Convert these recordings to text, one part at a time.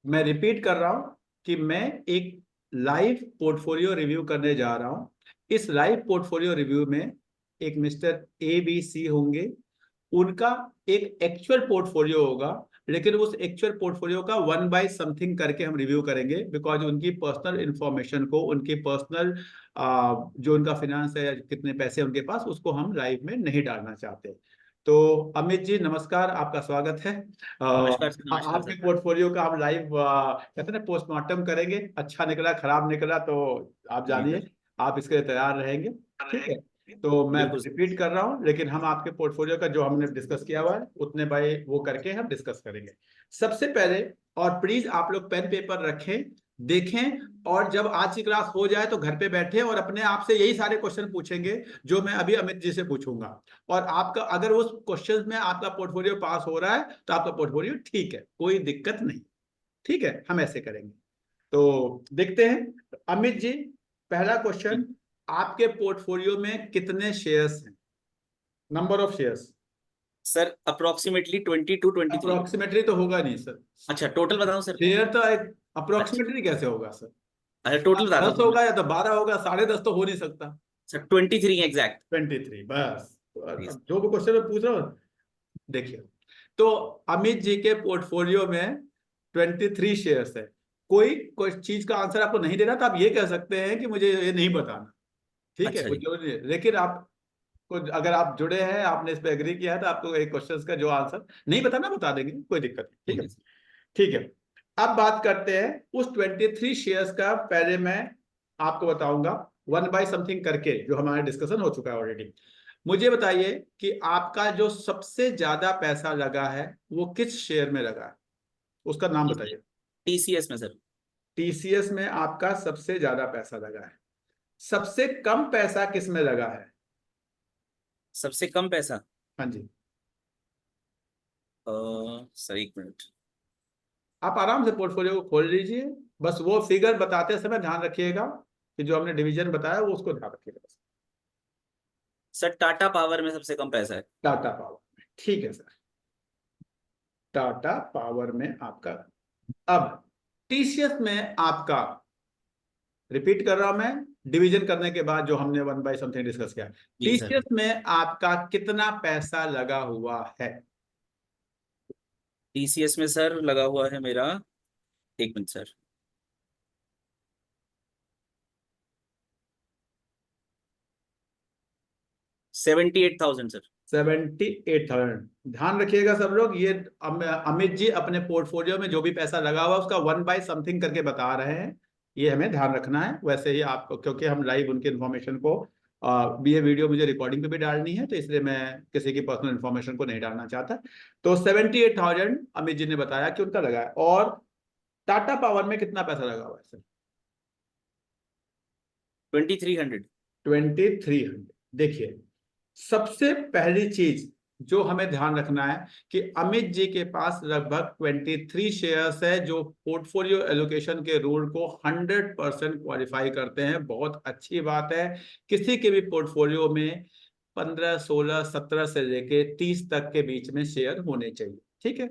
मैं रिपीट कर रहा हूं कि मैं एक लाइव पोर्टफोलियो रिव्यू करने जा रहा हूं। इस लाइव पोर्टफोलियो रिव्यू में एक मिस्टर ABC होंगे, उनका एक एक्चुअल पोर्टफोलियो होगा, लेकिन उस एक्चुअल पोर्टफोलियो का 1/समथिंग करके हम रिव्यू करेंगे, बिकॉज उनकी पर्सनल इंफॉर्मेशन को, उनकी पर्सनल जो उनका फिनेंस है या कितने पैसे उनके पास, उसको हम लाइव में नहीं डालना चाहते। तो अमित जी नमस्कार, आपका स्वागत है। नमस्कार सर। नमस्कार आपके सर। पोर्टफोलियो का हम लाइव कहते हैं पोस्टमार्टम करेंगे। अच्छा निकला खराब निकला तो आप जी जानिए, सर। आप इसके लिए तैयार रहेंगे। ठीक है, तो मैं बिल्कुल सर। रिपीट कर रहा हूं, लेकिन हम आपके पोर्टफोलियो का जो हमने डिस्कस किया हुआ है उतने बाय वो करके हम डिस्कस करेंगे। सबसे पहले, और प्लीज आप लोग पेन पेपर रखें, देखें, और जब आज की क्लास हो जाए तो घर पे बैठे और अपने आप से यही सारे क्वेश्चन पूछेंगे जो मैं अभी अमित जी से पूछूंगा। और आपका अगर उस क्वेश्चन में आपका पोर्टफोलियो पास हो रहा है तो आपका पोर्टफोलियो ठीक है, कोई दिक्कत नहीं। ठीक है, हम ऐसे करेंगे। तो देखते हैं अमित जी, पहला क्वेश्चन, आपके पोर्टफोलियो में कितने शेयर्स हैं? Number of shares. Sir approximately 22-23। Approximately तो होगा नहीं सर। अच्छा टोटल बताऊं सर? शेयर तो एक अच्छा। अप्रोक्सीमेटली कैसे होगा सर? अच्छा टोटल बताता 10 हूँ सर मैं। होगा या तो 12 होगा, 10.5 तो हो नहीं सकता। Sir 23 exact. 23 बस। तो प्लीज। अब जो भी क्वेश्चन मैं पूछ रहा हूँ, देखिए, तो अमित जी के पोर्टफोलियो में 23 शेयर्स है। कोई कोई चीज का आंसर आपको नहीं देना तो आप ये कह सकते हैं कि मुझे ये नहीं बताना। ठीक है, अच्छा कुछ जी। जरूरी नहीं है, लेकिन आप को अगर आप जुड़े हैं, आपने इस पे एग्री किया है, तो आपको एक क्वेश्चन का जो आंसर नहीं बताना बता देंगे, कोई दिक्कत नहीं। ठीक ठीक है। है सर। ठीक है, अब बात करते हैं उस 23 शेयर्स का। पहले मैं आपको बताऊंगा 1/समथिंग करके, जो हमारा डिस्कशन हो चुका है ऑलरेडी। मुझे बताइए कि आपका जो सबसे ज्यादा पैसा लगा है वो किस शेयर में लगा है, उसका नाम बताइए। TCS में सर। TCS में आपका सबसे ज्यादा पैसा लगा है। सबसे कम पैसा किस में लगा है? सबसे कम पैसा। हाँ जी। सर एक मिनट। आप आराम से पोर्टफोलियो को खोल लीजिए, बस वो फिगर बताते समय ध्यान रखिएगा कि जो हमने डिवीजन बताया वो उसको ध्यान रखिएगा बस। सर टाटा पावर में सबसे कम पैसा है। टाटा पावर में, ठीक है सर, टाटा पावर में आपका। अब TCS में आपका, रिपीट कर रहा हूं मैं, डिवीजन करने के बाद जो हमने 1/समथिंग डिस्कस किया, जी सर। TCS में आपका कितना पैसा लगा हुआ है? TCS में सर लगा हुआ है मेरा। एक मिनट सर। 78,000 सर। 78,000। ध्यान रखिएगा सब लोग, ये अमित जी अपने पोर्टफोलियो में जो भी पैसा लगा हुआ है उसका 1/समथिंग करके बता रहे हैं। ये हमें ध्यान रखना है। वैसे ही आप, क्योंकि हम लाइव उनकी इन्फॉर्मेशन को ये वीडियो मुझे रिकॉर्डिंग पे भी डालनी है, तो इसलिए मैं किसी की पर्सनल इन्फॉर्मेशन को नहीं डालना चाहता। तो 78,000 अमित जी ने बताया कि उनका लगा है। और टाटा पावर में कितना पैसा लगा हुआ है सर? 2300। 2300। देखिए, सबसे पहली चीज जो हमें ध्यान रखना है कि अमित जी के पास लगभग 23 शेयर्स है, जो पोर्टफोलियो एलोकेशन के रूल को 100% क्वालिफाई करते हैं। बहुत अच्छी बात है। किसी के भी पोर्टफोलियो में 15, 16, 17 से लेके 30 तक के बीच में शेयर होने चाहिए। ठीक है,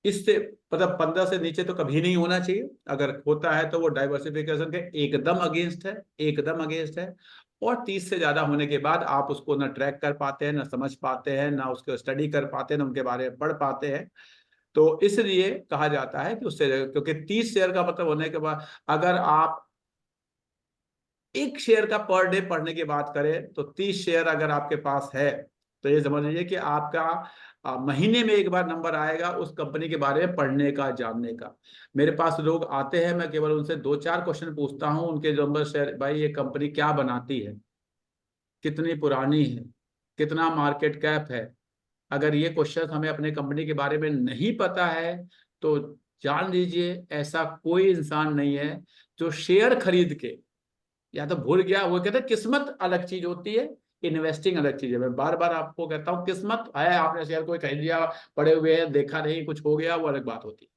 इससे मतलब 15 से नीचे तो कभी नहीं होना चाहिए। अगर होता है तो वो डाइवर्सिफिकेशन के एकदम अगेंस्ट है, एकदम अगेंस्ट है। और 30 से ज्यादा होने के बाद आप उसको ना ट्रैक कर पाते हैं, ना समझ पाते हैं, ना उसको स्टडी कर पाते हैं, ना उनके बारे में पढ़ पाते हैं। तो इसलिए कहा जाता है कि उससे, क्योंकि 30 शेयर का मतलब होने के बाद, अगर आप एक शेयर का पर डे पढ़ने की बात करें तो 30 शेयर अगर आपके पास है तो ये समझ लीजिए कि आपका महीने में एक बार नंबर आएगा उस कंपनी के बारे में पढ़ने का, जानने का। मेरे पास लोग आते हैं, मैं केवल उनसे 2-4 क्वेश्चन पूछता हूं, उनके नंबर शेयर, भाई ये कंपनी क्या बनाती है, कितनी पुरानी है, कितना मार्केट कैप है। अगर ये क्वेश्चन हमें अपने कंपनी के बारे में नहीं पता है तो जान लीजिए ऐसा कोई इंसान नहीं है जो शेयर खरीद के, या तो भूल गया, वो कहते हैं किस्मत अलग चीज होती है, इन्वेस्टिंग अलग चीज है। मैं बार बार आपको कहता हूँ, किस्मत है, आपने शेयर कोई खरीद लिया, पड़े हुए हैं, देखा नहीं, कुछ हो गया, वो अलग बात होती है।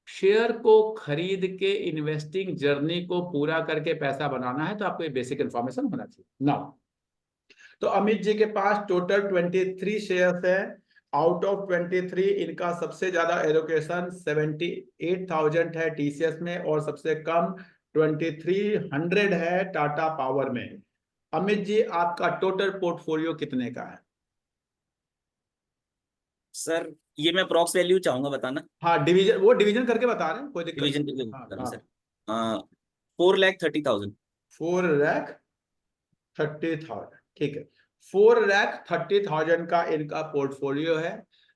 शेयर को खरीद के इन्वेस्टिंग जर्नी को पूरा करके पैसा बनाना है तो आपको ये बेसिक इन्फॉर्मेशन होना चाहिए ना। तो अमित जी के पास टोटल 23 शेयर्स है। आउट ऑफ 23 इनका सबसे ज्यादा एलोकेशन 78,000 है टीसीएस में, और सबसे कम 2300 है टाटा पावर में। अमित जी, आपका टोटल पोर्टफोलियो कितने का है? सर ये मैं अप्रॉक्स वैल्यू चाहूंगा बताना। हाँ, डिवीजन, वो डिवीजन करके बता रहे हैं, कोई दिक्कत डिवीजन नहीं। करके हाँ बताना हाँ। सर। 4,30,000। 4,30,000, ठीक है। 4,30,000 का इनका पोर्टफोलियो है।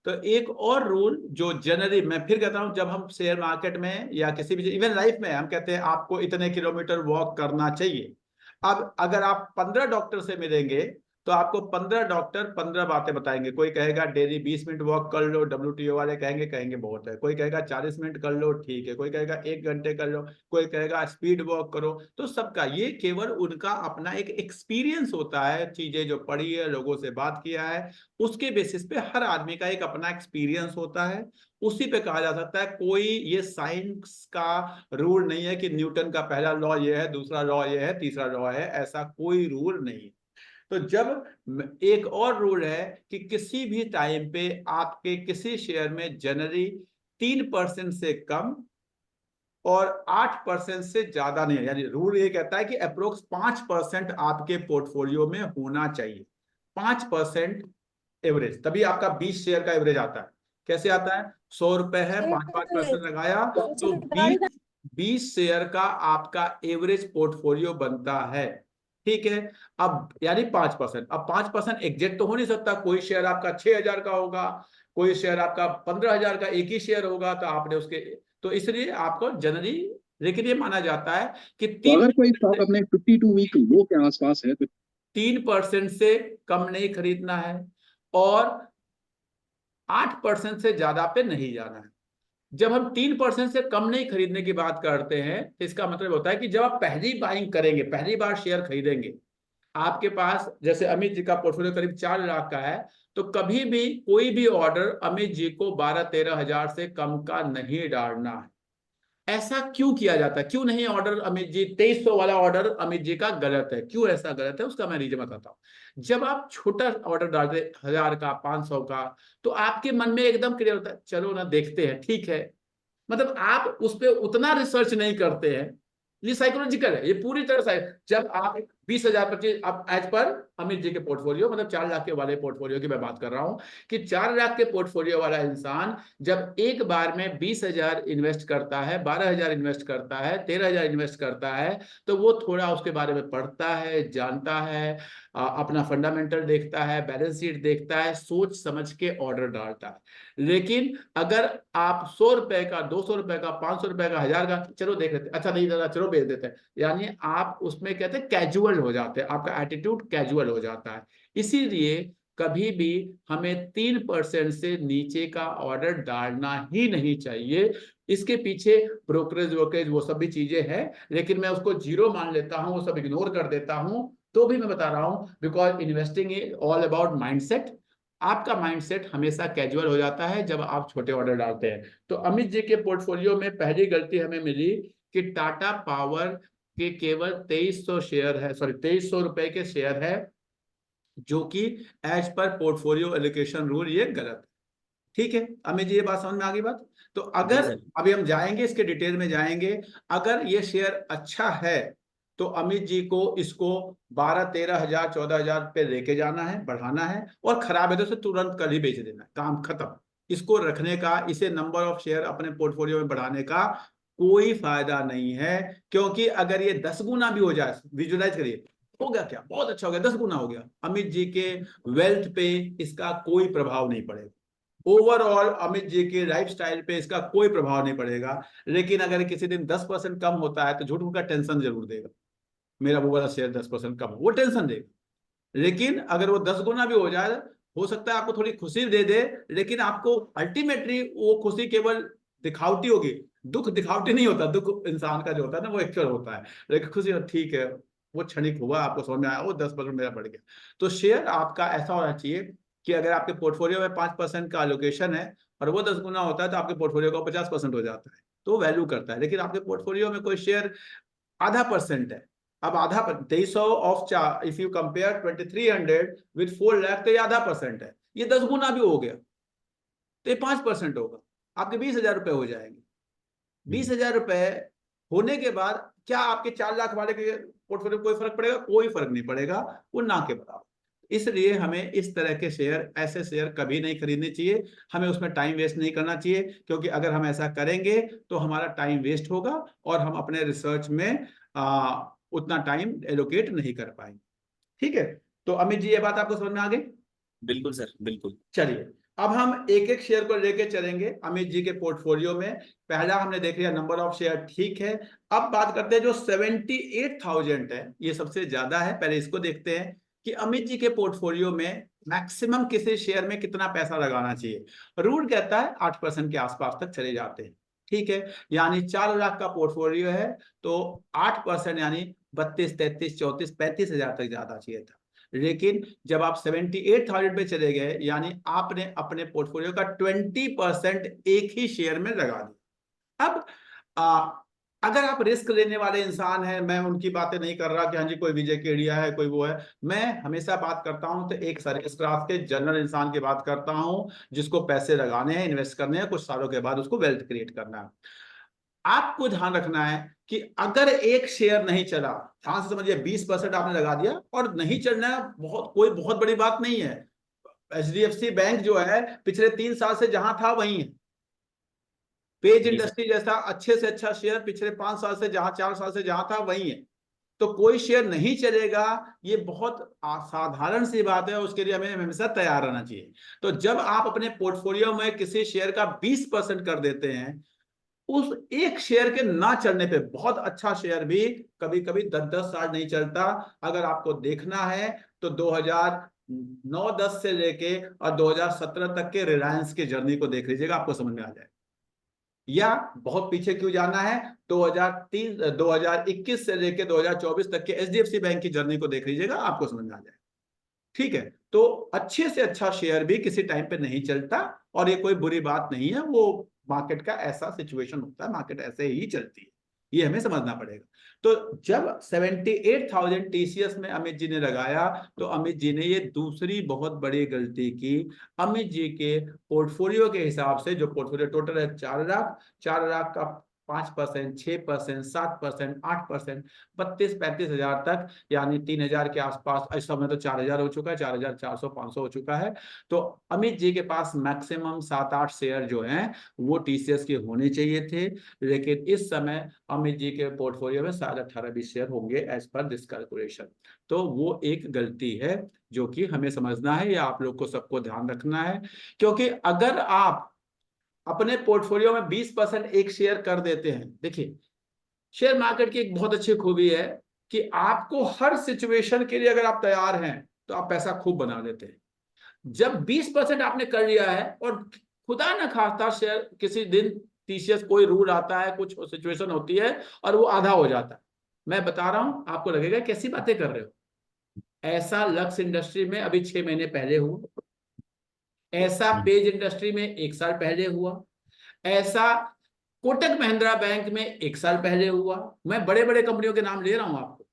तो एक और रूल जो जनरली मैं फिर कहता हूं, जब हम शेयर मार्केट में या किसी भी इवन लाइफ में हम कहते हैं आपको इतने किलोमीटर वॉक करना चाहिए। अब अगर आप 15 डॉक्टर से मिलेंगे तो आपको 15 डॉक्टर 15 बातें बताएंगे। कोई कहेगा डेली 20 मिनट वॉक कर लो, WTO वाले कहेंगे कहेंगे बहुत है। कोई कहेगा 40 मिनट कर लो, ठीक है। कोई कहेगा 1 घंटे कर लो, कोई कहेगा स्पीड वॉक करो। तो सबका ये केवल उनका अपना एक एक्सपीरियंस होता है, चीजें जो पढ़ी है, लोगों से बात किया है, उसके बेसिस पे हर आदमी का एक अपना एक्सपीरियंस होता है। उसी पे कहा जा सकता है। कोई ये साइंस का रूल नहीं है कि न्यूटन का पहला लॉ ये है, दूसरा लॉ ये है, तीसरा लॉ है, ऐसा कोई रूल नहीं। तो जब एक और रूल है कि किसी भी टाइम पे आपके किसी शेयर में जनरली 3% से कम और 8% से ज्यादा नहीं है, यानी रूल ये कहता है कि अप्रोक्स 5% आपके पोर्टफोलियो में होना चाहिए। 5% एवरेज, तभी आपका 20 शेयर का एवरेज आता है। कैसे आता है? 100 रुपए है, 5-5% लगाया तो 20 शेयर का आपका एवरेज पोर्टफोलियो बनता है। ठीक है। अब यानी 5%, अब 5% एग्जैक्ट तो हो नहीं सकता। कोई शेयर आपका 6,000 का होगा, कोई शेयर आपका 15,000 का एक ही शेयर होगा, तो आपने उसके, तो इसलिए आपको जनरली, लेकिन ये माना जाता है कि तो अगर कोई स्टॉक अपने 52 वीक लो के आसपास है तो 3% से कम नहीं खरीदना है और 8% से ज्यादा पे नहीं जाना है। जब हम 3% से कम नहीं खरीदने की बात करते हैं तो इसका मतलब होता है कि जब आप पहली बाइंग करेंगे, पहली बार शेयर खरीदेंगे, आपके पास जैसे अमित जी का पोर्टफोलियो करीब 4 लाख का है, तो कभी भी कोई भी ऑर्डर अमित जी को 12-13 हजार से कम का नहीं डालना है। ऐसा क्यों किया जाता है? क्यों नहीं? ऑर्डर अमित जी 2300 वाला ऑर्डर अमित जी का गलत है। क्यों ऐसा गलत है उसका मैं रीजन बताता हूं। जब आप छोटा ऑर्डर डालते 1000 का, 500 का, तो आपके मन में एकदम क्लियर होता है, चलो ना देखते हैं, ठीक है। मतलब आप उस पर उतना रिसर्च नहीं करते हैं। ये साइकोलॉजिकल है, ये पूरी तरह से। जब आप 20,000 25, अब एज पर अमित जी के पोर्टफोलियो, मतलब 4 लाख के वाले पोर्टफोलियो की मैं बात कर रहा हूं, कि 4 लाख के पोर्टफोलियो वाला इंसान जब एक बार में 20,000 इन्वेस्ट करता है, 12,000 इन्वेस्ट करता है, 13,000 इन्वेस्ट करता है, तो वो थोड़ा उसके बारे में पढ़ता है, जानता है, अपना फंडामेंटल देखता है, बैलेंस शीट देखता है, सोच समझ के ऑर्डर डालता है। लेकिन अगर आप 100 रुपए का, 200 रुपए का, 500 रुपए का, 1000 का, चलो देख लेते, अच्छा नहीं दादा चलो बेच देते हैं, यानी आप उसमें कहते हैं कैजुअल हो जाते हैं, आपका एटीट्यूड कैजुअल हो जाता है। इसीलिए कभी भी हमें 3% से नीचे का ऑर्डर डालना ही नहीं चाहिए। इसके पीछे ब्रोकरेज वोकरेज वो सब भी चीजें हैं, लेकिन मैं उसको जीरो मान लेता हूं, वो सब इग्नोर कर देता हूं। तो भी मैं बता रहा हूं, because investing is all about mindset. आपका माइंडसेट हमेशा कैजुअल हो जाता है जब आप छोटे ऑर्डर डालते हैं। तो अमित जी के पोर्टफोलियो में पहली गलती हमें मिली कि टाटा पावर के केवल 2300 शेयर है, सॉरी 2300 रुपए के शेयर है, जो कि as per portfolio allocation rule ये गलत है। ठीक है अमित जी, ये बात समझ में आ गई बात? तो जी अगर सर। अभी हम जाएंगे इसके डिटेल में जाएंगे, अगर ये शेयर अच्छा है तो अमित जी को इसको 12-13 हजार 14,000 पे लेके जाना है, बढ़ाना है, और खराब है तो उसे तुरंत कल ही बेच देना है, काम खत्म। इसको रखने का, इसे नंबर ऑफ शेयर अपने पोर्टफोलियो में बढ़ाने का कोई फायदा नहीं है। क्योंकि अगर ये 10 गुना भी हो जाए, विजुलाइज करिए, हो गया क्या, बहुत अच्छा हो गया, 10 गुना हो गया, अमित जी के वेल्थ पे इसका कोई प्रभाव नहीं पड़ेगा। ओवरऑल अमित जी के लाइफस्टाइल पे इसका कोई प्रभाव नहीं पड़ेगा। लेकिन अगर किसी दिन 10% कम होता है तो झूठ मूठ का टेंशन जरूर देगा, मेरा वो वाला शेयर 10% कम, वो टेंशन देगा। लेकिन अगर वो 10 गुना भी हो जाए, हो सकता है आपको थोड़ी खुशी दे दे, लेकिन आपको अल्टीमेटली वो खुशी केवल दिखावटी होगी। दुख दिखावटी नहीं होता, दुख इंसान का जो होता है ना वो एक्चुअल होता है। लेकिन खुशी ठीक है, वो क्षणिक हुआ, आपको समझ में आया, वो 10% मेरा बढ़ गया। तो शेयर आपका ऐसा होना चाहिए कि अगर आपके पोर्टफोलियो में 5% का एलोकेशन है और वो 10 गुना होता है, तो आपके पोर्टफोलियो का 50% हो जाता है, तो वैल्यू करता है। लेकिन आपके पोर्टफोलियो में कोई शेयर आधा परसेंट है, अब आधा 2300 ऑफ चार, if you compare 2300 with 4 lakh, तो ये आधा परसेंट है, ये 10 गुना भी हो गया। तो ये 5% होगा, आपके 20,000 रुपए हो जाएंगे। 20,000 रुपए होने के बाद क्या आपके 4 लाख वाले के पोर्टफोलियो कोई फर्क पड़ेगा? कोई फर्क नहीं पड़ेगा, वो ना के बराबर। इसलिए हमें इस तरह के शेयर, ऐसे शेयर कभी नहीं खरीदने चाहिए, हमें उसमें टाइम वेस्ट नहीं करना चाहिए, क्योंकि अगर हम ऐसा करेंगे तो हमारा टाइम वेस्ट होगा और हम अपने रिसर्च में उतना टाइम एलोकेट नहीं कर पाएंगे। ठीक है, तो अमित जी ये बात आपको समझ में आ गई? बिल्कुल सर, बिल्कुल। चलिए अब हम एक एक शेयर को लेके चलेंगे अमित जी के पोर्टफोलियो में। पहला हमने देख लिया नंबर ऑफ शेयर, ठीक है। अब बात करते हैं जो 78,000 है, ये सबसे ज्यादा है। पहले इसको देखते हैं कि अमित जी के पोर्टफोलियो में मैक्सिमम किसी शेयर में कितना पैसा लगाना चाहिए। रूल कहता है 8% के आसपास तक चले जाते हैं, ठीक है। यानी 4 लाख का पोर्टफोलियो है तो 8% यानी 32, 33, 34, 35,000 तक जाना चाहिए था। लेकिन जब आप 78,000 पे चले गए, यानी आपने अपने पोर्टफोलियो का 20% एक ही शेयर में लगा दिया। अब अगर आप रिस्क लेने वाले इंसान हैं, मैं उनकी बातें नहीं कर रहा कि हाँ जी कोई विजय केडिया है, कोई वो है, मैं हमेशा बात करता हूं तो एक सर्विस क्लास के जनरल इंसान की बात करता हूं, जिसको पैसे लगाने हैं, इन्वेस्ट करने हैं, कुछ सालों के बाद उसको वेल्थ क्रिएट करना है। आपको ध्यान रखना है कि अगर एक शेयर नहीं चला, ध्यान से समझिए, 20% आपने लगा दिया और नहीं चलना है, कोई बहुत बड़ी बात नहीं है। HDFC बैंक जो है पिछले 3 साल से जहां था वहीं है। पेज जी सर। इंडस्ट्री जैसा अच्छे से अच्छा शेयर पिछले 5 साल से जहां, 4 साल से जहां था वहीं है। तो कोई शेयर नहीं चलेगा, ये बहुत साधारण सी बात है, उसके लिए हमें हमेशा तैयार रहना चाहिए। तो जब आप अपने पोर्टफोलियो में किसी शेयर का 20% कर देते हैं, उस एक शेयर के ना चलने पे, बहुत अच्छा शेयर भी कभी कभी 10-10 साल नहीं चलता। अगर आपको देखना है तो 2009-10 से लेके और 2017 तक के रिलायंस की जर्नी को देख लीजिएगा, आपको समझ में आ जाए। या बहुत पीछे क्यों जाना है, 2021 से लेके 2024 तक के HDFC बैंक की जर्नी को देख लीजिएगा, आपको समझ में आ जाए। ठीक है, तो अच्छे से अच्छा शेयर भी किसी टाइम पे नहीं चलता और ये कोई बुरी बात नहीं है, वो मार्केट का ऐसा सिचुएशन होता है, मार्केट ऐसे ही चलती है, ये हमें समझना पड़ेगा। तो जब 78,000 TCS में अमित जी ने लगाया, तो अमित जी ने ये दूसरी बहुत बड़ी गलती की। अमित जी के पोर्टफोलियो के हिसाब से, जो पोर्टफोलियो टोटल है 4 लाख, 4 लाख का 5%, 6%, 7%, 8%, 32-35 हजार तक, यानी 3,000 के आसपास। इस समय तो 4,000 हो चुका है, 4,400, 500 हो चुका है। तो अमित जी के पास मैक्सिमम 7-8 शेयर जो हैं वो TCS के होने चाहिए थे, लेकिन इस समय अमित जी के पोर्टफोलियो में शायद 18-20 शेयर होंगे एज पर दिस कैलकुलेशन। तो वो एक गलती है जो कि हमें समझना है, या आप लोग को सबको ध्यान रखना है। क्योंकि अगर आप अपने पोर्टफोलियो में 20% एक शेयर कर देते हैं, देखिए शेयर मार्केट की एक बहुत अच्छी खूबी है कि आपको हर सिचुएशन के लिए अगर आप तैयार हैं तो आप पैसा खूब बना लेते हैं। जब 20% आपने कर लिया है और खुदा न खास्ता शेयर किसी दिन TCS कोई रूल आता है, कुछ सिचुएशन होती है और वो आधा हो जाता है, मैं बता रहा हूं, आपको लगेगा कैसी बातें कर रहे हो। ऐसा लक्स इंडस्ट्री में अभी 6 महीने पहले हुआ, ऐसा पेज इंडस्ट्री में 1 साल पहले हुआ, ऐसा कोटक महिंद्रा बैंक में 1 साल पहले हुआ। मैं बड़े बड़े कंपनियों के नाम ले रहा हूं आपको।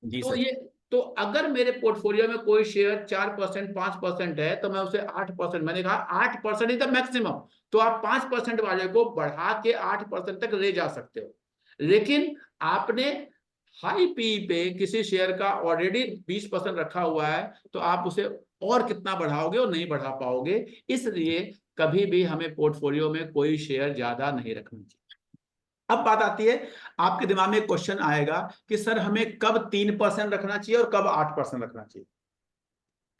जी तो सर। ये, तो अगर मेरे पोर्टफोलियो में कोई शेयर 4%, 5% है, तो मैं उसे 8%, मैंने कहा 8% इज द मैक्सिमम, तो आप 5% वाले को बढ़ा के 8% तक ले जा सकते हो। लेकिन आपने हाई पी पे किसी शेयर का ऑलरेडी 20% रखा हुआ है, तो आप उसे और कितना बढ़ाओगे और नहीं बढ़ा पाओगे। इसलिए कभी भी हमें पोर्टफोलियो में कोई शेयर ज्यादा नहीं रखना चाहिए। अब बात आती है, आपके दिमाग में एक क्वेश्चन आएगा कि सर हमें कब 3% रखना चाहिए और कब 8% रखना चाहिए।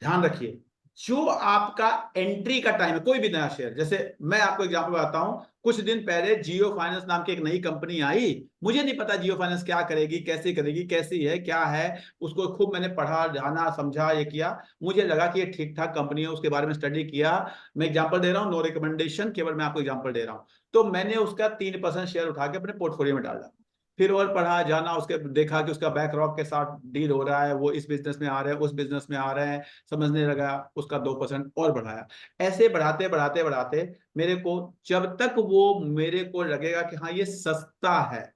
ध्यान रखिए, जो आपका एंट्री का टाइम है, कोई भी नया शेयर, जैसे मैं आपको एग्जांपल बताता हूं, कुछ दिन पहले जियो फाइनेंस नाम की एक नई कंपनी आई। मुझे नहीं पता जियो फाइनेंस क्या करेगी, कैसे करेगी, कैसी है, क्या है, उसको खूब मैंने पढ़ा, जाना, समझा, ये किया। मुझे लगा कि ये ठीक ठाक कंपनी है, उसके बारे में स्टडी किया। मैं एग्जांपल दे रहा हूं, नो रिकमेंडेशन, केवल मैं आपको एग्जांपल दे रहा हूं। तो मैंने उसका 3% शेयर उठा के अपने पोर्टफोलियो में डाला। फिर और पढ़ा, जाना, उसके देखा कि उसका बैकरॉक के साथ डील हो रहा है, वो इस बिजनेस में आ रहे हैं, उस बिजनेस में आ रहे हैं, समझने लगा, उसका 2% और बढ़ाया। ऐसे बढ़ाते बढ़ाते बढ़ाते मेरे को, जब तक वो मेरे को लगेगा कि हाँ ये सस्ता है,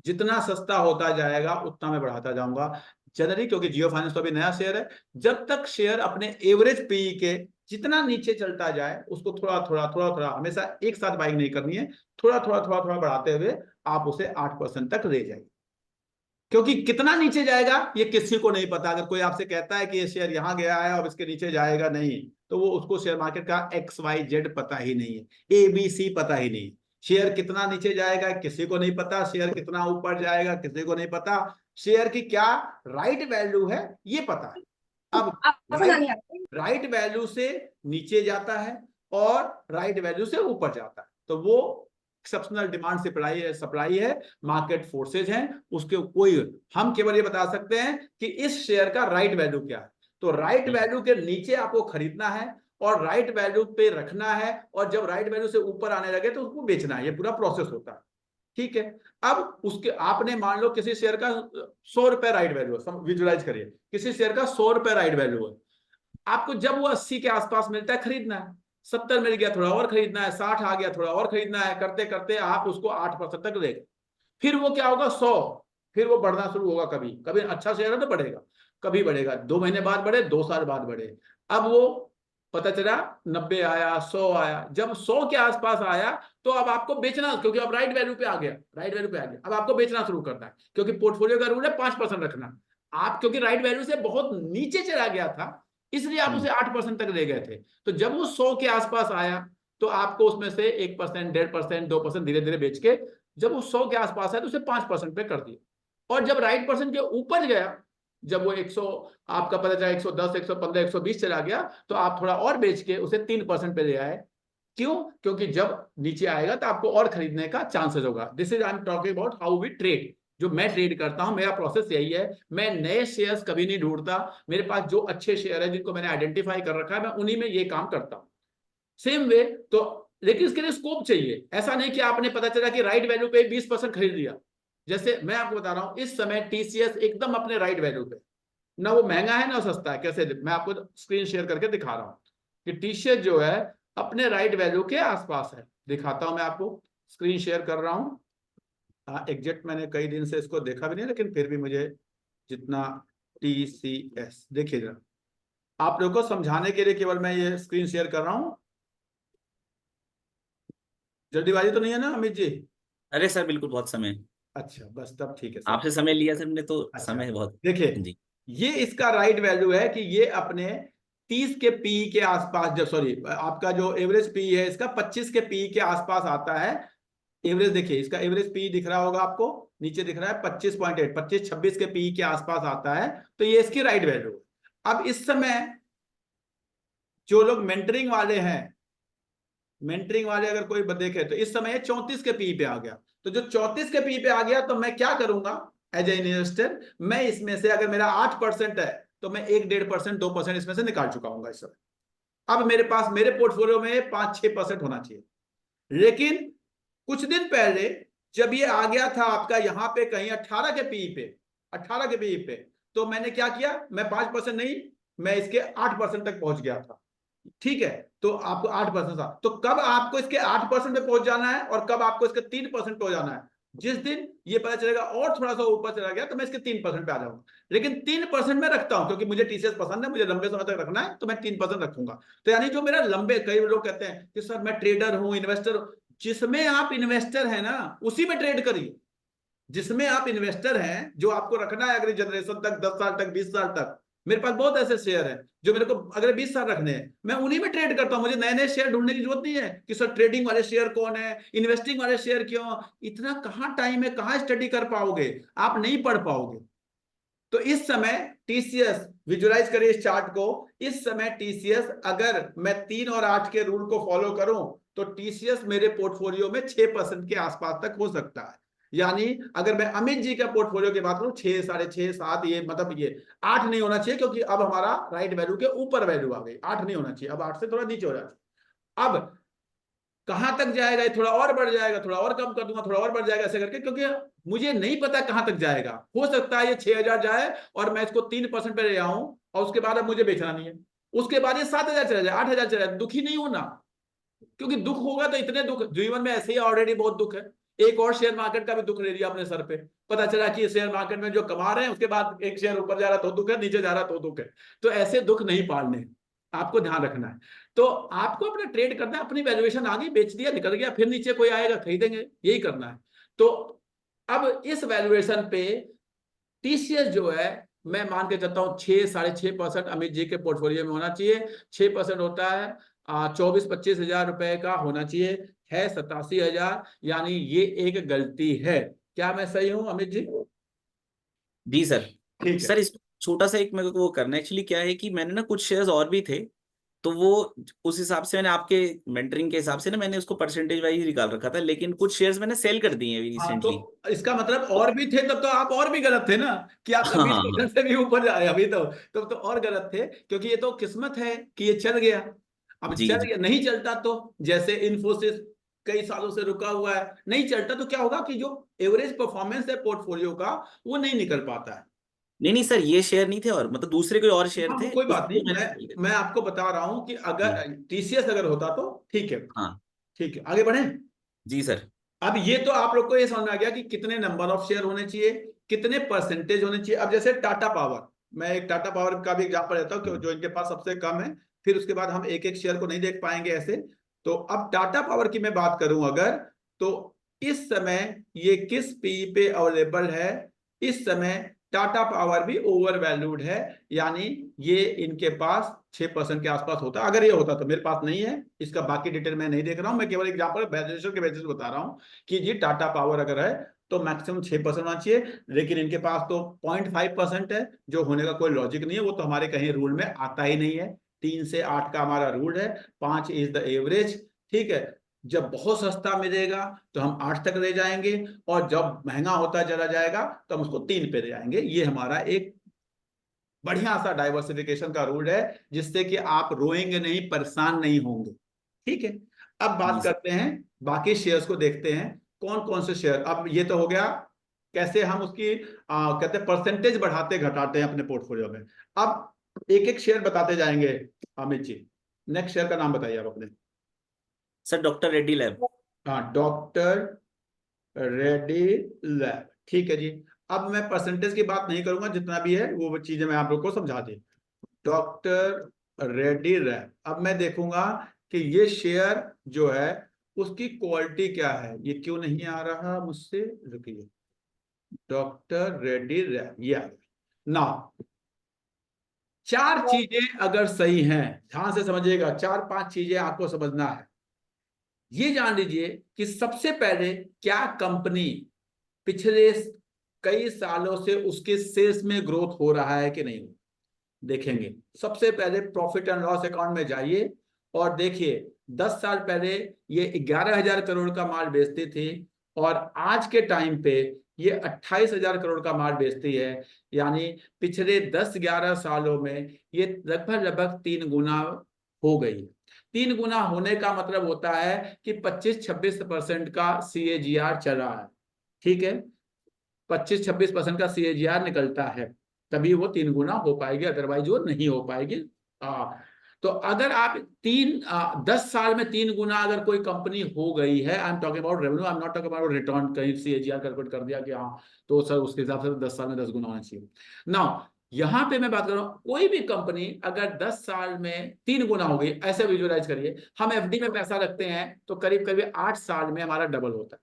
जितना सस्ता होता जाएगा उतना मैं बढ़ाता जाऊंगा जनरली, क्योंकि जियो फाइनेंस तो अभी नया शेयर है। जब तक शेयर अपने एवरेज पीई के जितना नीचे चलता जाए उसको थोड़ा थोड़ा थोड़ा थोड़ा, हमेशा एक साथ बाइंग नहीं करनी है, थोड़ा थोड़ा थोड़ा थोड़ा बढ़ाते हुए आप उसे 8% तक ले जाइए। क्योंकि कितना नीचे जाएगा ये किसी को नहीं पता। अगर कोई आपसे कहता है कि ये शेयर यहां गया है और इसके नीचे जाएगा नहीं, तो वो उसको शेयर मार्केट का XYZ पता ही नहीं है, ABC पता ही नहीं। शेयर कितना नीचे जाएगा किसी को नहीं पता, शेयर कितना ऊपर जाएगा किसी को नहीं पता, शेयर की क्या राइट वैल्यू है ये पता है। अब राइट वैल्यू से नीचे जाता है और राइट वैल्यू से ऊपर जाता है, तो वो एक्सेप्शनल डिमांड सप्लाई है, मार्केट फोर्सेज हैं, उसके कोई, हम केवल ये बता सकते हैं कि इस शेयर का राइट वैल्यू क्या है। तो राइट वैल्यू के नीचे आपको खरीदना है और राइट वैल्यू पे रखना है, और जब राइट वैल्यू से ऊपर आने लगे तो उसको बेचना है। ये पूरा प्रोसेस होता है, ठीक है। अब उसके आपने मान लो किसी शेयर का 100 रुपए राइट वैल्यू है, विजुअलाइज करिए, किसी शेयर का 100 रुपए राइट वैल्यू है, आपको जब वो 80 के आसपास मिलता है खरीदना है, 70 मिल गया थोड़ा और खरीदना है, 60 आ गया थोड़ा और खरीदना है, करते करते आप उसको 8% तक ले गए। फिर वो क्या होगा 100, फिर वो बढ़ना शुरू होगा, कभी कभी अच्छा शेयर है तो बढ़ेगा, कभी बढ़ेगा 2 महीने बाद बढ़े, 2 साल बाद बढ़े। अब वो पता चला 90 आया, 100 आया, जब 100 के आसपास आया तो अब आपको बेचना, क्योंकि अब राइट वैल्यू पे आ गया, राइट वैल्यू पे आ गया, अब आपको बेचना शुरू करना है, क्योंकि पोर्टफोलियो का रूल है 5% रखना। आप क्योंकि राइट वैल्यू से बहुत नीचे चला गया था इसलिए आप उसे 8% तक ले गए थे, तो जब वो 100 के आसपास आया तो आपको उसमें से 1%, 1.5%, 2% धीरे धीरे बेच के, जब वो 100 के आसपास है तो उसे 5% पे कर दिया। और जब राइट परसेंट के ऊपर गया, जब वो 100 आपका पता चला 110, 115, 120 चला गया, तो आप थोड़ा और बेच के उसे 3% पे ले आए। क्यों? क्योंकि जब नीचे आएगा तो आपको और खरीदने का चांसेस होगा। This is I am talking about how we trade. जो मैं ट्रेड करता हूं, मेरा प्रोसेस यही है, मैं नए शेयर्स कभी नहीं ढूंढता, मेरे पास जो अच्छे शेयर है जिनको मैंने आइडेंटिफाई कर रखा है, मैं उन्हीं में ये काम करता हूं। सेम वे तो, लेकिन इसके लिए स्कोप चाहिए। ऐसा नहीं कि आपने पता चला कि राइट वैल्यू पे 20% खरीद लिया। जैसे मैं आपको बता रहा हूं, इस समय टीसीएस एकदम अपने राइट वैल्यू पे, ना वो महंगा है ना सस्ता है। कैसे? मैं आपको स्क्रीन शेयर करके दिखा रहा हूं कि टीसीएस जो है अपने राइट वैल्यू के आसपास है। दिखाता हूं, मैं आपको स्क्रीन शेयर कर रहा हूं। एग्जैक्ट मैंने कई दिन से इसको देखा भी नहीं, लेकिन फिर भी मुझे जितना, TCS देखिए जरा, आप लोगों को समझाने के लिए केवल मैं ये स्क्रीन शेयर कर रहा हूं। जल्दीबाजी तो नहीं है ना अमित जी? अरे सर बिल्कुल, बहुत समय। अच्छा, बस तब ठीक है सर। आपसे समय लिया सर हमने, तो अच्छा, समय है बहुत। देखिए जी। ये इसका राइट वैल्यू है कि ये अपने 30 के पी के आसपास, जब सॉरी आपका जो एवरेज पी है इसका 25 के पी के आसपास आता है। एवरेज देखिए, इसका एवरेज पी दिख रहा होगा आपको, नीचे दिख रहा है 25.8, 26 के पी के आसपास आता है, तो ये इसकी राइट वैल्यू है। अब इस समय जो लोग मेंटरिंग वाले हैं, मेंटरिंग वाले अगर कोई देखे तो इस समय 34 के पी पे आ गया। तो जो 34 के पी पे आ गया, तो मैं क्या करूंगा एज ए इन्वेस्टर, मैं इसमें से अगर मेरा 8% है तो मैं 1, 1.5%, 2% इसमें से निकाल चुका हूं इस समय। अब मेरे पास मेरे पोर्टफोलियो में 5-6% होना चाहिए। लेकिन कुछ दिन पहले जब ये आ गया था आपका यहाँ पे कहीं 18 के पी पे, 18 के पी पे, तो मैंने क्या किया, मैं 5% नहीं, मैं इसके 8% तक पहुंच गया था। ठीक है, तो आपको 8% था, तो कब आपको इसके 8% पे पहुंच जाना है और कब आपको इसके 3% पे हो जाना है? जिस दिन ये पता चलेगा और थोड़ा सा ऊपर चला गया तो मैं इसके 3% पे आ जाऊंगा। लेकिन 3% में रखता हूं क्योंकि मुझे टीसीएस पसंद है, मुझे लंबे समय तक रखना है, तो मैं 3% रखूंगा। तो यानी जो मेरा लंबे, कई लोग कहते हैं कि सर मैं ट्रेडर हूं, इन्वेस्टर हूं। जिसमें आप इन्वेस्टर है ना उसी में ट्रेड करिए। जिसमें आप इन्वेस्टर हैं, जो आपको रखना है अगली जनरेशन तक, 10 साल तक, 20 साल तक। मेरे पास बहुत ऐसे शेयर हैं जो मेरे को अगले 20 साल रखने हैं, मैं उन्हीं में ट्रेड करता हूं। मुझे नए नए शेयर ढूंढने की जरूरत नहीं है कि सर ट्रेडिंग वाले शेयर कौन है, इन्वेस्टिंग वाले शेयर क्यों। इतना कहां टाइम है, कहां स्टडी कर पाओगे, आप नहीं पढ़ पाओगे। तो इस समय टीसीएस, विजुअलाइज करिए इस चार्ट को, इस समय टीसीएस, अगर मैं 3 और 8 के रूल को फॉलो करूं तो टीसीएस मेरे पोर्टफोलियो में 6% के आसपास तक हो सकता है। यानी अगर मैं अमित जी का पोर्टफोलियो की बात करूं 6, 6.5, 7, ये मतलब ये 8 नहीं होना चाहिए, क्योंकि अब हमारा राइट वैल्यू के ऊपर वैल्यू आ गई। 8 नहीं होना चाहिए, अब 8 से थोड़ा नीचे हो जाता है। अब कहां तक जाएगा, ये थोड़ा और बढ़ जाएगा, थोड़ा और कम कर दूंगा, थोड़ा और बढ़ जाएगा, ऐसे करके, क्योंकि मुझे नहीं पता कहां तक जाएगा। हो सकता है ये 6,000 जाए और मैं इसको 3% पे ले आऊं और उसके बाद अब मुझे बेचना नहीं है, उसके बाद ये 7,000 चला जाए, 8,000 चला जाए, दुखी नहीं होना। क्योंकि दुख होगा तो इतने दुख जीवन में ऐसे ही ऑलरेडी बहुत दुख है, एक और शेयर मार्केट का भी दुख ले लिया अपने सर पे। पता चला कि शेयर मार्केट में जो कमा रहे हैं उसके बाद एक शेयर ऊपर जा रहा तो दुख है, नीचे जा रहा तो दुख है। तो ऐसे दुख नहीं पालने। आपको ध्यान रखना है। तो आपको अपना ट्रेड करना है, अपनी वैल्यूएशन आ गई, बेच दिया, निकल गया, फिर नीचे कोई आएगा खरीदेंगे, यही करना है। तो अब इस वैल्यूएशन पे टीसीएस जो है, मैं मान के चलता हूँ 6-6.5% अमित जी के पोर्टफोलियो में होना चाहिए। 6% होता है 24-25 हजार रुपए का होना चाहिए, है 87,000, यानी ये एक गलती है। क्या मैं सही हूँ अमित जी? जी सर। ठीक है। सर इस छोटा सा एक मेरे को वो करना है, एक्चुअली क्या है कि मैंने ना कुछ शेयर्स और भी थे, तो वो उस हिसाब से मैंने आपके मेंटरिंग के हिसाब से ना मैंने उसको परसेंटेज वाइज निकाल रखा था, लेकिन कुछ शेयर्स मैंने सेल कर दिए हैं हाँ, तो रिसेंटली। इसका मतलब और भी थे, तब तो आप और भी गलत थे ना, कि आपका हाँ 20% से भी ऊपर जाए अभी तो, तब तो और गलत थे, क्योंकि ये तो किस्मत है कि ये चल गया। अब जी चल जी गया, नहीं चलता तो, जैसे इन्फोसिस कई सालों से रुका हुआ है, नहीं चलता तो क्या होगा कि जो एवरेज परफॉर्मेंस है पोर्टफोलियो का, वो नहीं निकल पाता है। नहीं नहीं सर, ये शेयर नहीं थे, और मतलब दूसरे कोई और शेयर हाँ, थे कोई बात उसको नहीं, मैंने मैं sell कर मैं आपको बता रहा हूं कि दिया। अगर टीसीएस अगर होता तो ठीक है। हाँ ठीक है, आगे बढ़े। जी सर। अब ये तो आप लोग को ये समझ में आ गया कि कितने नंबर ऑफ शेयर होने चाहिए, कितने परसेंटेज होने चाहिए। अब जैसे टाटा पावर, मैं एक टाटा पावर का भी एग्जांपल लेता हूँ कि जो इनके पास सबसे कम है, फिर उसके बाद हम एक एक शेयर को नहीं देख पाएंगे ऐसे। तो अब टाटा पावर की मैं बात करूं अगर, तो इस समय ये किस पी पे अवेलेबल है? इस समय टाटा पावर भी ओवर वैल्यूड है, यानी ये इनके पास 6% के आसपास होता। अगर ये होता तो, मेरे पास नहीं है, इसका बाकी डिटेल मैं नहीं देख रहा हूं, मैं केवल एग्जांपल वैल्यूएशन के बेसिस बता रहा हूं कि जी टाटा पावर अगर है तो मैक्सिमम 6% होना चाहिए, लेकिन इनके पास तो 0.5% है, जो होने का कोई लॉजिक नहीं है, वो तो हमारे कहीं रूल में आता ही नहीं है। 3 से 8 का हमारा रूल है, 5 इज द एवरेज। ठीक है, जब बहुत सस्ता मिलेगा तो हम 8 तक ले जाएंगे, और जब महंगा होता चला जाएगा तो हम उसको 3 पे ले जाएंगे। ये हमारा एक बढ़िया सा डाइवर्सिफिकेशन का रूल है, जिससे कि आप रोएंगे नहीं, परेशान नहीं होंगे। ठीक है, अब बात जी सर। करते हैं बाकी शेयर्स को, देखते हैं कौन कौन से शेयर। अब ये तो हो गया कैसे हम उसकी कहते हैं परसेंटेज बढ़ाते घटाते हैं अपने पोर्टफोलियो में। अब एक एक शेयर बताते जाएंगे अमित जी। नेक्स्ट शेयर का नाम बताइए आप अपने। Sir doctor Reddy lab. हाँ, डॉक्टर रेडी लैब, ठीक है जी। अब मैं परसेंटेज की बात नहीं करूंगा, जितना भी है वो चीजें मैं आप लोग को समझा दी। डॉक्टर रेड्डी लैब, अब मैं देखूंगा कि ये शेयर जो है उसकी क्वालिटी क्या है। ये क्यों नहीं आ रहा मुझसे, रुकिए। डॉक्टर रेड्डी लैब, ये आ गया ना। 4 चीजें अगर सही हैं, ध्यान से समझिएगा, 4-5 चीजें आपको समझना है। ये जान लीजिए कि सबसे पहले क्या कंपनी पिछले कई सालों से उसके सेल्स में ग्रोथ हो रहा है कि नहीं, देखेंगे। सबसे पहले प्रॉफिट एंड लॉस अकाउंट में जाइए और देखिए 10 साल पहले ये 11,000 करोड़ का माल बेचती थी, और आज के टाइम पे ये 28,000 करोड़ का माल बेचती है। यानी पिछले 10-11 सालों में ये लगभग लगभग 3 गुना हो गई। 3 गुना होने का मतलब होता है कि 25-26% का CAGR चल रहा है। ठीक है, 25-26% का CAGR निकलता है, तभी वो 3 गुना हो पाएगी, अदरवाइज वो नहीं हो पाएगी। तो अगर आप 10 साल में 3 गुना अगर कोई कंपनी हो गई है, आई am talking about revenue, I am not talking about return, कहीं CAGR कैलकुलेट कर दिया कि हाँ तो सर उसके हिसाब से 10 साल में 10 गुना होना चाहिए। नाउ यहाँ पे मैं बात कर रहा हूँ, कोई भी कंपनी अगर 10 साल में 3 गुना हो गई, ऐसे विजुअलाइज करिए, हम FD में पैसा रखते हैं तो करीब करीब 8 साल में हमारा डबल होता है।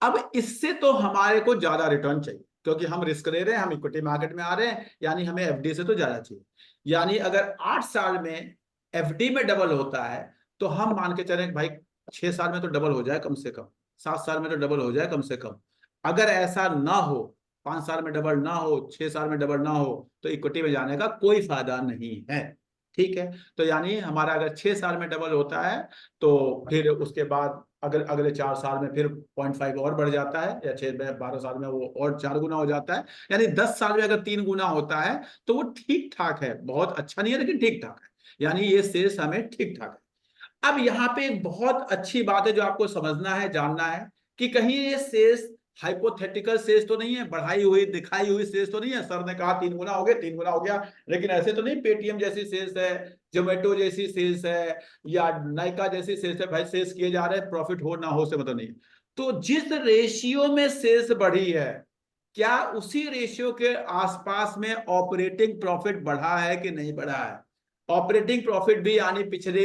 अब इससे तो हमारे को ज्यादा रिटर्न चाहिए, क्योंकि हम रिस्क ले रहे हैं, हम इक्विटी मार्केट में आ रहे हैं, यानी हमें FD से तो ज्यादा चाहिए। यानी अगर 8 साल में FD में डबल होता है, तो हम मान के चलें भाई 6 साल में तो डबल हो जाए कम से कम, 7 साल में तो डबल हो जाए कम से कम। अगर ऐसा ना हो, 5 साल में डबल ना हो, 6 साल में डबल ना हो, तो इक्विटी में जाने का कोई फायदा नहीं है। ठीक है, तो यानी हमारा अगर 6 साल में डबल होता है, तो फिर उसके बाद अगर अगले 4 साल में फिर 0.5 और बढ़ जाता है, या 12 साल में वो और 4 गुना हो जाता है। यानी 10 साल में अगर 3 गुना होता है तो वो ठीक ठाक है, बहुत अच्छा नहीं है लेकिन ठीक ठाक है, यानी ये शेष हमें ठीक ठाक है। अब यहाँ पे एक बहुत अच्छी बात है जो आपको समझना है, जानना है, कि कहीं ये शेष हाइपोथेटिकल शेष तो नहीं है, बढ़ाई हुई दिखाई हुई शेष तो नहीं है। सर ने कहा 3 गुना हो गया, 3 गुना हो गया, लेकिन ऐसे तो नहीं पेटीएम जैसी शेष है, जोमेटो जैसी सेल्स है, या नाइका जैसी सेल्स है, भाई सेल्स किए जा रहे हैं, प्रॉफिट हो ना हो से मतलब नहीं। तो जिस रेशियो में सेल्स बढ़ी है, क्या उसी रेशियो के आसपास में ऑपरेटिंग प्रॉफिट बढ़ा है कि नहीं बढ़ा है? ऑपरेटिंग प्रॉफिट भी यानी पिछले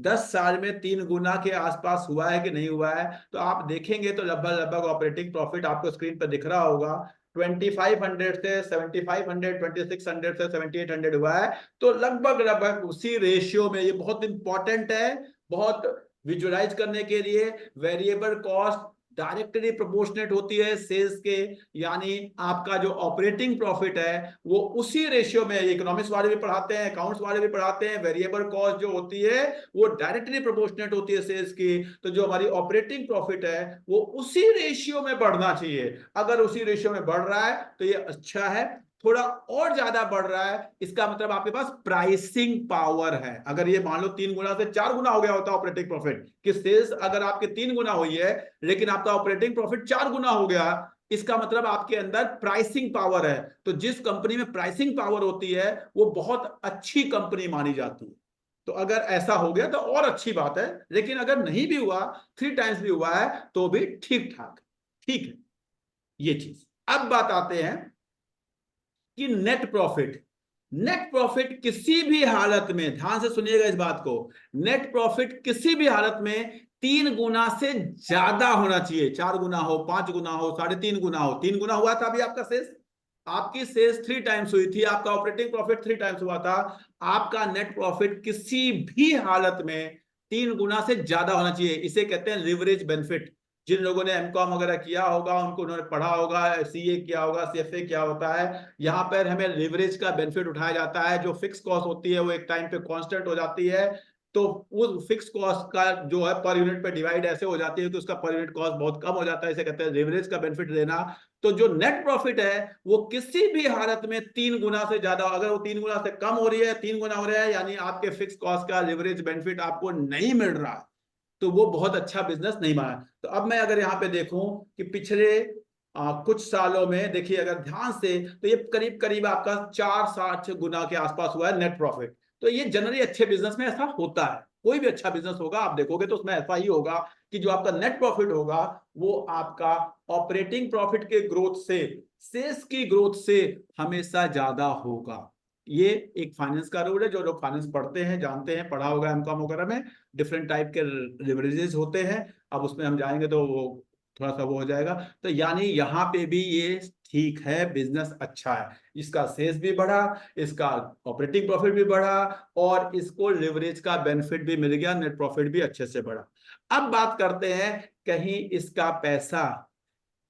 10 साल में 3 गुना के आसपास हुआ है कि नहीं हुआ है? तो आप देखेंगे तो लगभग लगभग ऑपरेटिंग प्रॉफिट आपको स्क्रीन पर दिख रहा होगा 2500 से 7500, 2600 से 7800 हुआ है। तो लगभग लगभग उसी रेशियो में, ये बहुत इंपॉर्टेंट है, बहुत विजुअलाइज करने के लिए। वेरिएबल कॉस्ट डायरेक्टली प्रोपोर्शनेट होती है सेल्स के, यानी आपका जो ऑपरेटिंग प्रॉफिट है वो उसी रेशियो में, इकोनॉमिक्स वाले भी पढ़ाते हैं, अकाउंट्स वाले भी पढ़ाते हैं, वेरिएबल कॉस्ट जो होती है वो डायरेक्टली प्रोपोर्शनेट होती है सेल्स की। तो जो हमारी ऑपरेटिंग प्रॉफिट है वो उसी रेशियो में बढ़ना चाहिए। अगर उसी रेशियो में बढ़ रहा है तो ये अच्छा है। थोड़ा और ज्यादा बढ़ रहा है, इसका मतलब आपके पास प्राइसिंग पावर है। अगर ये मान लो 3 गुना से 4 गुना हो गया होता ऑपरेटिंग प्रॉफिट, कि सेल्स अगर आपके 3 गुना हुई है लेकिन आपका ऑपरेटिंग प्रॉफिट 4 गुना हो गया, इसका मतलब आपके अंदर प्राइसिंग पावर है। तो जिस कंपनी में प्राइसिंग पावर होती है वो बहुत अच्छी कंपनी मानी जाती है। तो अगर ऐसा हो गया तो और अच्छी बात है, लेकिन अगर नहीं भी हुआ, 3 टाइम्स भी हुआ है, तो भी ठीक ठाक, ठीक है ये चीज। अब बात आते हैं कि नेट प्रॉफिट। नेट प्रॉफिट किसी भी हालत में, ध्यान से सुनिएगा इस बात को, नेट प्रॉफिट किसी भी हालत में 3 गुना से ज्यादा होना चाहिए। 4 गुना हो, 5 गुना हो, 3.5 गुना हो। 3 गुना हुआ था अभी आपका सेल्स, आपकी सेल्स 3 टाइम्स हुई थी, आपका ऑपरेटिंग प्रॉफिट 3 टाइम्स हुआ था। आपका नेट प्रॉफिट किसी भी हालत में 3 गुना से ज्यादा होना चाहिए। इसे कहते हैं लिवरेज बेनिफिट। जिन लोगों ने एमकॉम वगैरह किया होगा उनको, उन्होंने पढ़ा होगा, सीए किया होगा, सीएफए क्या होता है। यहाँ पर हमें लिवरेज का बेनिफिट उठाया जाता है। जो फिक्स कॉस्ट होती है वो एक टाइम पे कांस्टेंट हो जाती है, तो उस फिक्स कॉस्ट का जो है पर यूनिट पे डिवाइड ऐसे हो जाती है कि उसका पर यूनिट कॉस्ट बहुत कम हो जाता है। इसे कहते हैं लिवरेज का बेनिफिट देना। तो जो नेट प्रॉफिट है वो किसी भी हालत में 3 गुना से ज्यादा, अगर वो 3 गुना से कम हो रही है, 3 गुना हो रहा है, यानी आपके फिक्स कॉस्ट का लिवरेज बेनिफिट आपको नहीं मिल रहा है, तो वो बहुत अच्छा बिजनेस नहीं माना। तो अब मैं अगर यहाँ पे देखूं कि पिछले कुछ सालों में देखिए अगर ध्यान से, तो ये करीब करीब आपका 4-7 गुना के आसपास हुआ है नेट प्रॉफिट। तो ये जनरली अच्छे बिजनेस में ऐसा होता है। कोई भी अच्छा बिजनेस होगा आप देखोगे तो उसमें ऐसा ही होगा कि जो आपका नेट प्रॉफिट होगा वो आपका ऑपरेटिंग प्रॉफिट के ग्रोथ से, सेल्स की ग्रोथ से हमेशा ज्यादा होगा। ये एक फाइनेंस का रूल है। जो लोग फाइनेंस पढ़ते हैं जानते हैं, पढ़ा होगा एमकॉम वगैरह में, डिफरेंट टाइप के लिवरेजेस होते हैं। अब उसमें हम जाएंगे तो वो थोड़ा सा वो हो जाएगा। तो यानी यहाँ पे भी ये ठीक है, बिजनेस अच्छा है, इसका सेल्स भी बढ़ा, इसका ऑपरेटिंग प्रॉफिट भी बढ़ा, और इसको लिवरेज का बेनिफिट भी मिल गया, नेट प्रॉफिट भी अच्छे से बढ़ा। अब बात करते हैं कहीं इसका पैसा,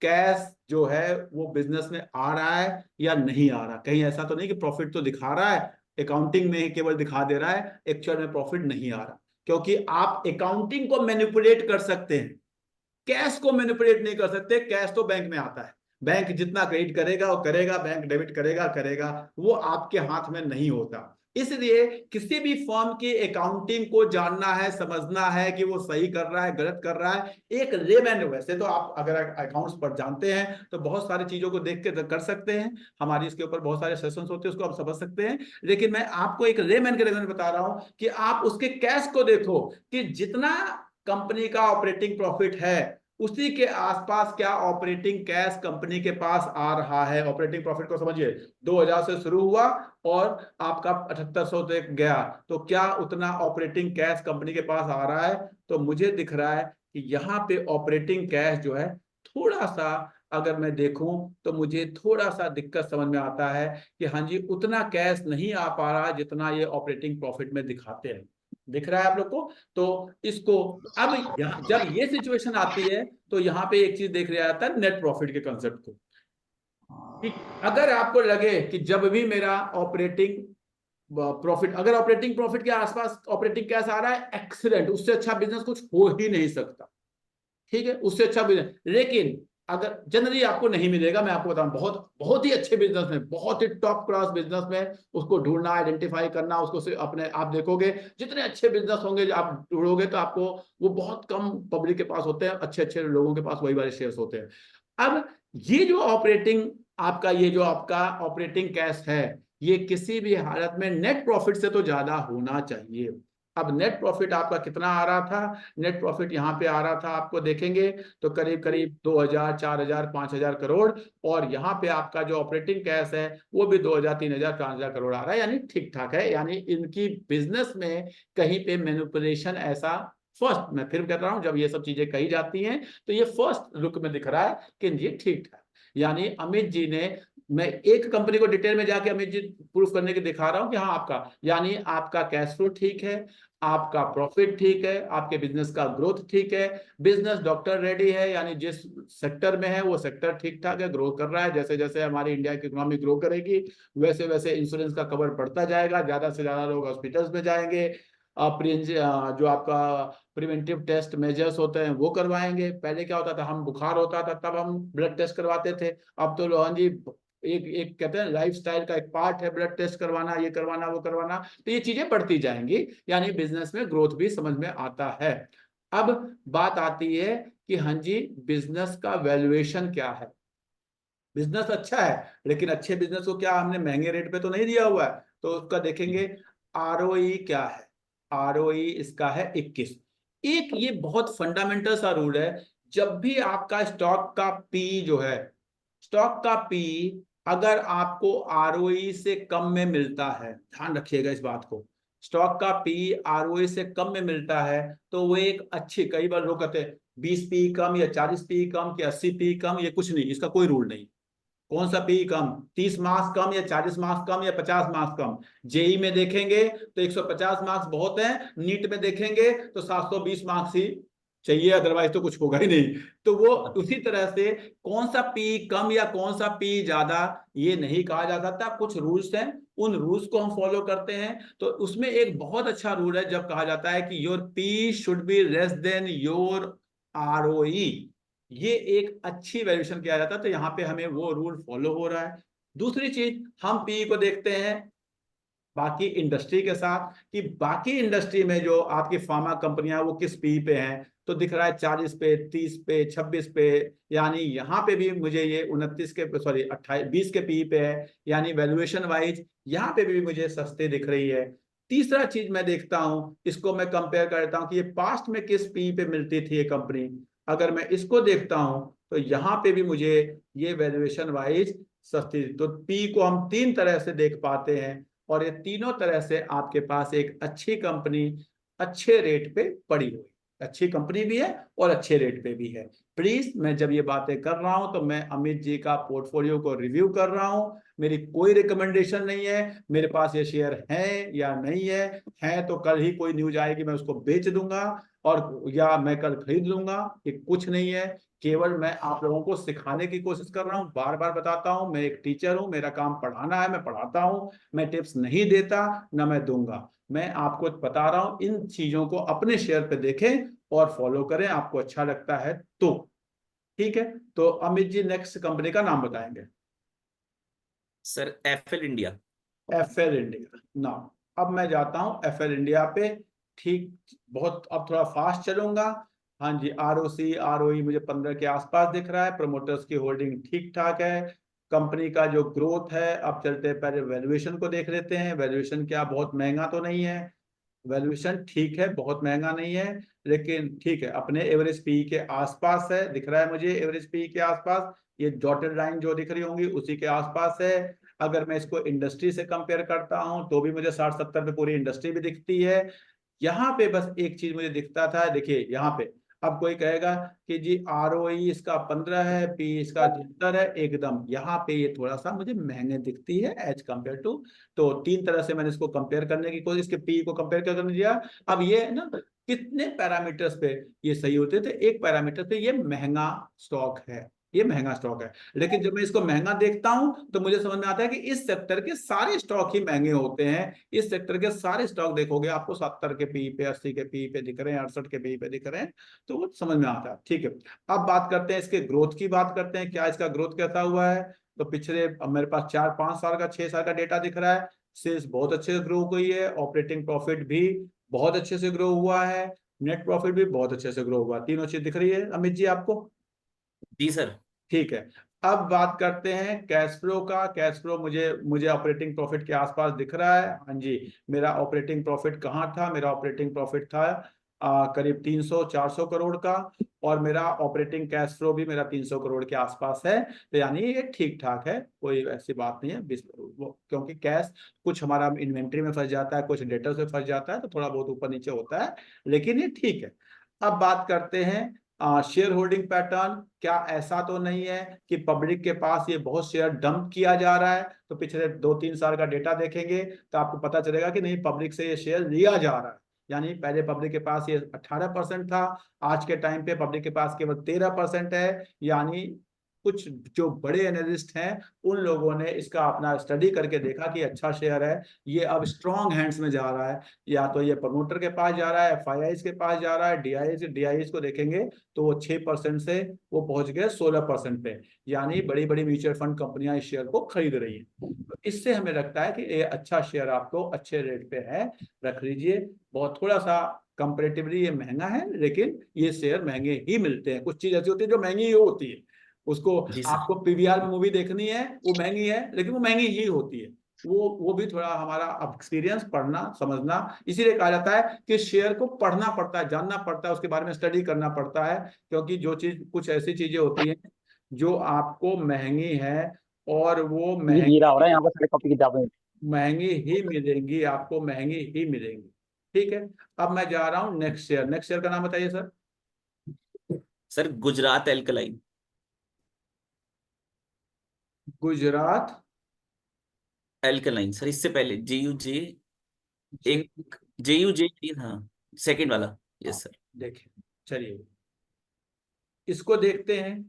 कैश जो है वो बिजनेस में आ रहा है या नहीं आ रहा। कहीं ऐसा तो नहीं कि प्रॉफिट तो दिखा रहा है, अकाउंटिंग में केवल दिखा दे रहा है, एक्चुअल में प्रॉफिट नहीं आ रहा। क्योंकि आप अकाउंटिंग को मैनिपुलेट कर सकते हैं, कैश को मैनिपुलेट नहीं कर सकते। कैश तो बैंक में आता है, बैंक जितना क्रेडिट करेगा वो करेगा, बैंक डेबिट करेगा करेगा, वो आपके हाथ में नहीं होता। इसलिए किसी भी फर्म की अकाउंटिंग को जानना है, समझना है कि वो सही कर रहा है गलत कर रहा है। एक लेमैन, वैसे तो आप अगर अकाउंट्स पर जानते हैं तो बहुत सारी चीजों को देख के कर सकते हैं, हमारी इसके ऊपर बहुत सारे सेशंस होते हैं, उसको आप समझ सकते हैं। लेकिन मैं आपको एक लेमैन के लेवल में बता रहा हूं कि आप उसके कैश को देखो कि जितना कंपनी का ऑपरेटिंग प्रॉफिट है उसी के आसपास क्या ऑपरेटिंग कैश कंपनी के पास आ रहा है। ऑपरेटिंग प्रॉफिट को समझिए, 2000 से शुरू हुआ और आपका 7800 तक गया, तो क्या उतना ऑपरेटिंग कैश कंपनी के पास आ रहा है? तो मुझे दिख रहा है कि यहाँ पे ऑपरेटिंग कैश जो है थोड़ा सा, अगर मैं देखूं तो मुझे थोड़ा सा दिक्कत समझ में आता है कि हाँ जी उतना कैश नहीं आ पा रहा जितना ये ऑपरेटिंग प्रॉफिट में दिखाते हैं। दिख रहा है आप लोग को? तो इसको अब जब ये सिचुएशन आती है तो यहाँ पे एक चीज देख रहा जाता है, नेट प्रॉफिट के कंसेप्ट को। कि अगर आपको लगे कि जब भी मेरा ऑपरेटिंग प्रॉफिट, अगर ऑपरेटिंग प्रॉफिट के आसपास ऑपरेटिंग कैश आ रहा है, एक्सीलेंट, उससे अच्छा बिजनेस कुछ हो ही नहीं सकता। ठीक है, उससे अच्छा बिजनेस। लेकिन अगर जनरली आपको नहीं मिलेगा, मैं आपको बताऊं, बहुत बहुत ही अच्छे बिजनेस में, बहुत ही टॉप क्लास बिजनेस में उसको ढूंढना, आइडेंटिफाई करना, उसको से अपने आप देखोगे जितने अच्छे बिजनेस होंगे आप ढूंढोगे तो आपको वो बहुत कम पब्लिक के पास होते हैं, अच्छे अच्छे लोगों के पास वही वाले शेयर्स होते हैं। अब ये जो ऑपरेटिंग आपका, ये जो आपका ऑपरेटिंग कैश है, ये किसी भी हालत में नेट प्रॉफिट से तो ज्यादा होना चाहिए। अब नेट प्रॉफिट आपका कितना आ रहा था, नेट प्रॉफिट यहाँ पे आ रहा था, आपको देखेंगे तो करीब करीब 2000, 4000, 5000 करोड़, और यहाँ पे आपका जो ऑपरेटिंग कैश है वो भी 2000, 3000, 5000 करोड़ आ रहा है, यानी ठीक ठाक है। यानी इनकी बिजनेस में कहीं पे मैनिपुलेशन ऐसा, फर्स्ट मैं फिर कह रहा हूं, जब ये सब चीजें कही जाती हैं तो ये फर्स्ट लुक में दिख रहा है कि ये ठीक ठाक। यानी अमित जी ने, मैं एक कंपनी को डिटेल में जाके अमित जी प्रूफ करने के दिखा रहा हूं कि हाँ आपका, यानी आपका कैश फ्लो ठीक है, आपका प्रॉफिट ठीक है, आपके बिजनेस का ग्रोथ ठीक है, बिजनेस डॉक्टर रेडी है, यानी जिस सेक्टर में है वो सेक्टर ठीक ठाक है, ग्रो कर रहा है। जैसे जैसे हमारी इंडिया की इकोनॉमी ग्रो करेगी वैसे वैसे इंश्योरेंस का कवर बढ़ता जाएगा, ज्यादा से ज्यादा लोग हॉस्पिटल्स में जाएंगे, जो आपका प्रिवेंटिव टेस्ट मेजर्स होते हैं वो करवाएंगे। पहले क्या होता था, हम बुखार होता था तब हम ब्लड टेस्ट करवाते थे, अब तो लोगों जी एक एक कहते हैं लाइफस्टाइल का एक पार्ट है ब्लड टेस्ट करवाना, ये करवाना वो करवाना, तो ये चीजें बढ़ती जाएंगी, यानी बिजनेस में ग्रोथ भी समझ में आता है। अब बात आती है कि हाँ जी बिजनेस का वैल्यूएशन क्या है। बिजनेस अच्छा है, लेकिन अच्छे बिजनेस को क्या हमने महंगे रेट पे तो नहीं दिया हुआ है, तो उसका देखेंगे आरओई क्या है। आरओई इसका है 21। एक ये बहुत फंडामेंटल सा रूल है, जब भी आपका स्टॉक का पी जो है, स्टॉक का पी अगर आपको आरओई से कम में मिलता है, ध्यान रखिएगा इस बात को, स्टॉक का पी आरओई से कम में मिलता है तो वो एक अच्छी, कई बार लोग कहते हैं 20 पी कम या 40 पी कम या 80 पी कम, ये कुछ नहीं, इसका कोई रूल नहीं। कौन सा पी कम, 30 मार्क्स कम या 40 मार्क्स कम या 50 मार्क्स कम। जेई में देखेंगे तो 150 मार्क्स बहुत है, नीट में देखेंगे तो 720 मार्क्स ही चाहिए, अदरवाइज तो कुछ होगा ही नहीं। तो वो उसी तरह से कौन सा पी कम या कौन सा पी ज्यादा ये नहीं कहा जा सकता, कुछ रूल्स हैं, उन रूल्स को हम फॉलो करते हैं। तो उसमें एक बहुत अच्छा रूल है, जब कहा जाता है कि your P should be less than your ROE, ये एक अच्छी वैल्यूएशन किया जाता है, तो यहाँ पे हमें वो रूल फॉलो हो रहा है। दूसरी चीज, हम पी को देखते हैं बाकी इंडस्ट्री के साथ, कि बाकी इंडस्ट्री में जो आपकी फार्मा कंपनियां वो किस पी पे हैं, तो दिख रहा है 40 पे, 30 पे, 26 पे, यानी यहाँ पे भी मुझे ये 29 के, सॉरी 28, 20 के पी पे है, यानी वैल्यूएशन वाइज यहाँ पे भी मुझे सस्ते दिख रही है। तीसरा चीज मैं देखता हूँ, इसको मैं कंपेयर करता हूँ कि ये पास्ट में किस पी पे मिलती थी ये कंपनी, अगर मैं इसको देखता हूँ तो यहाँ पे भी मुझे ये वैल्यूएशन वाइज सस्ती, तो पी को हम 3 तरह से देख पाते हैं, और ये तीनों तरह से आपके पास एक अच्छी कंपनी अच्छे रेट पे पड़ी हुई, अच्छी कंपनी भी है और अच्छे रेट पे भी है। प्लीज, मैं जब ये बातें कर रहा हूं तो मैं अमित जी का पोर्टफोलियो को रिव्यू कर रहा हूं, मेरी कोई रिकमेंडेशन नहीं है, मेरे पास ये शेयर है या नहीं है तो कल ही कोई न्यूज आएगी मैं उसको बेच दूंगा, और या मैं कल खरीद लूंगा, ये कुछ नहीं है। केवल मैं आप लोगों को सिखाने की कोशिश कर रहा हूँ, बार बार बताता हूँ, मैं एक टीचर हूँ, मेरा काम पढ़ाना है, मैं पढ़ाता हूँ, मैं टिप्स नहीं देता, ना मैं दूंगा, मैं आपको बता रहा हूँ इन चीजों को अपने शेयर पे देखें और फॉलो करें, आपको अच्छा लगता है तो ठीक है। तो अमित जी नेक्स्ट कंपनी का नाम बताएंगे। Sir FL India. FL India ना, अब मैं जाता हूँ एफएल इंडिया पे, ठीक, बहुत अब थोड़ा फास्ट चलूंगा। हाँ जी, आरओसी आरओई मुझे 15 के आसपास दिख रहा है, प्रमोटर्स की होल्डिंग ठीक ठाक है, कंपनी का जो ग्रोथ है, अब चलते हैं पहले वैल्यूएशन को देख लेते हैं। वैल्यूएशन क्या बहुत महंगा तो नहीं है, वैल्यूएशन ठीक है, बहुत महंगा नहीं है, लेकिन ठीक है, अपने एवरेज पी के आसपास है, दिख रहा है मुझे एवरेज पी के आसपास, ये डॉटेड लाइन जो दिख रही होंगी उसी के आसपास है। अगर मैं इसको इंडस्ट्री से कंपेयर करता हूं तो भी मुझे 60-70 पे पूरी इंडस्ट्री भी दिखती है। यहाँ पे बस एक चीज मुझे दिखता था, देखिए यहाँ पे, अब कोई कहेगा कि जी आरओई इसका 15 है, पी इसका 73 है, एकदम यहाँ पे ये थोड़ा सा मुझे महंगे दिखती है एज कम्पेयर टू। तो 3 तरह से मैंने इसको कंपेयर करने की कोशिश की, पी को कंपेयर करने दिया। अब ये है ना, कितने पैरामीटर्स पे ये सही होते थे, एक पैरामीटर पे ये महंगा स्टॉक है, ये महंगा स्टॉक है, लेकिन जब मैं इसको महंगा देखता हूं तो मुझे समझ में आता है कि इस सेक्टर के सारे स्टॉक ही महंगे होते हैं। इस सेक्टर के सारे स्टॉक देखोगे आपको 70 के पी पे, 80 के पी पे दिख रहे हैं, 68 के पी पे दिख रहे हैं, तो वो समझ में आता है। ठीक है, अब बात करते हैं इसके ग्रोथ की, बात करते हैं क्या इसका ग्रोथ कैसा हुआ है। तो पिछले, अब मेरे पास 4-5 साल का, 6 साल का डेटा दिख रहा है, सेल्स बहुत अच्छे से ग्रो हुई है, ऑपरेटिंग प्रॉफिट भी बहुत अच्छे से ग्रो हुआ है, नेट प्रॉफिट भी बहुत अच्छे से ग्रो हुआ, तीनों चीज दिख रही है अमित जी आपको। जी सर। ठीक है, अब बात करते हैं कैश फ्लो का। कैश फ्लो मुझे ऑपरेटिंग प्रॉफिट के आसपास दिख रहा है। हाँ जी, मेरा ऑपरेटिंग प्रॉफिट कहाँ था? मेरा ऑपरेटिंग प्रॉफिट था करीब 300-400 करोड़ का, और मेरा ऑपरेटिंग कैश फ्लो भी मेरा 300 करोड़ के आसपास है। तो यानी ये ठीक ठाक है, कोई ऐसी बात नहीं है। क्योंकि कैश कुछ हमारा इन्वेंट्री में फंस जाता है, कुछ डेटर्स में फंस जाता है, तो थोड़ा बहुत ऊपर नीचे होता है, लेकिन ये ठीक है। अब बात करते हैं शेयर होल्डिंग पैटर्न। क्या ऐसा तो नहीं है कि पब्लिक के पास ये बहुत शेयर डंप किया जा रहा है? तो पिछले 2-3 साल का डेटा देखेंगे तो आपको पता चलेगा कि नहीं, पब्लिक से ये शेयर लिया जा रहा है। यानी पहले पब्लिक के पास ये 18% था, आज के टाइम पे पब्लिक के पास केवल 13% है। यानी कुछ जो बड़े एनालिस्ट हैं उन लोगों ने इसका अपना स्टडी करके देखा कि अच्छा शेयर है, ये अब स्ट्रॉन्ग हैंड्स में जा रहा है। या तो ये प्रमोटर के पास जा रहा है, एफआईआईज के पास जा रहा है, डीआईएस को देखेंगे तो वो 6% से वो पहुंच गए 16% पे। यानी बड़ी बड़ी म्यूचुअल फंड कंपनियां इस शेयर को खरीद रही हैं। तो इससे हमें लगता है कि ये अच्छा शेयर आपको अच्छे रेट पे है, रख लीजिए। बहुत थोड़ा सा कंपेरेटिवली ये महंगा है, लेकिन ये शेयर महंगे ही मिलते हैं। कुछ चीज ऐसी होती है जो महंगी ही होती है, उसको जी सर। आपको पीवीआर में मूवी देखनी है, वो महंगी है लेकिन वो महंगी ही होती है। वो भी थोड़ा हमारा एक्सपीरियंस, पढ़ना समझना, इसीलिए कहा जाता है कि शेयर को पढ़ना पड़ता है, जानना पड़ता है, उसके बारे में स्टडी करना पड़ता है। क्योंकि जो चीज, कुछ ऐसी चीजें होती हैं जो आपको महंगी है, और वो ये हीरा हो रहा है महंगी यहाँ पर सारे कॉपी किताबें। महंगी ही मिलेंगी, आपको महंगी ही मिलेंगी। ठीक है, अब मैं जा रहा हूँ नेक्स्ट शेयर। नेक्स्ट शेयर का नाम बताइए sir. Sir Gujarat alkaline. Gujarat alkaline sir, इससे पहले JUJ, एक JUJ, हाँ सेकंड वाला। Yes sir. देखिए, चलिए इसको देखते हैं।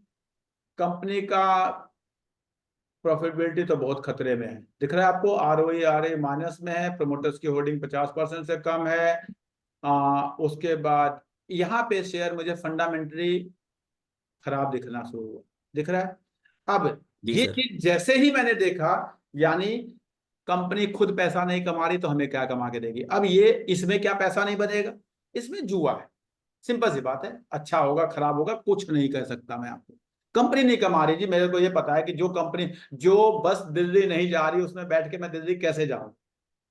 कंपनी का प्रॉफिटेबिलिटी तो बहुत खतरे में है, दिख रहा है आपको। ROE माइनस में है, प्रमोटर्स की होल्डिंग 50% से कम है। उसके बाद यहाँ पे शेयर मुझे फंडामेंटली खराब दिखना शुरू हुआ, दिख रहा है। अब जी ये सर। चीज जैसे ही मैंने देखा, यानी कंपनी खुद पैसा नहीं कमा रही तो हमें क्या कमा के देगी? अब ये इसमें क्या पैसा नहीं बनेगा? इसमें जुआ है, सिंपल सी बात है। अच्छा होगा खराब होगा कुछ नहीं कह सकता मैं आपको। कंपनी नहीं कमा रही जी, मेरे को ये पता है कि जो कंपनी, जो बस दिल्ली नहीं जा रही उसमें बैठ के मैं दिल्ली कैसे जाऊं?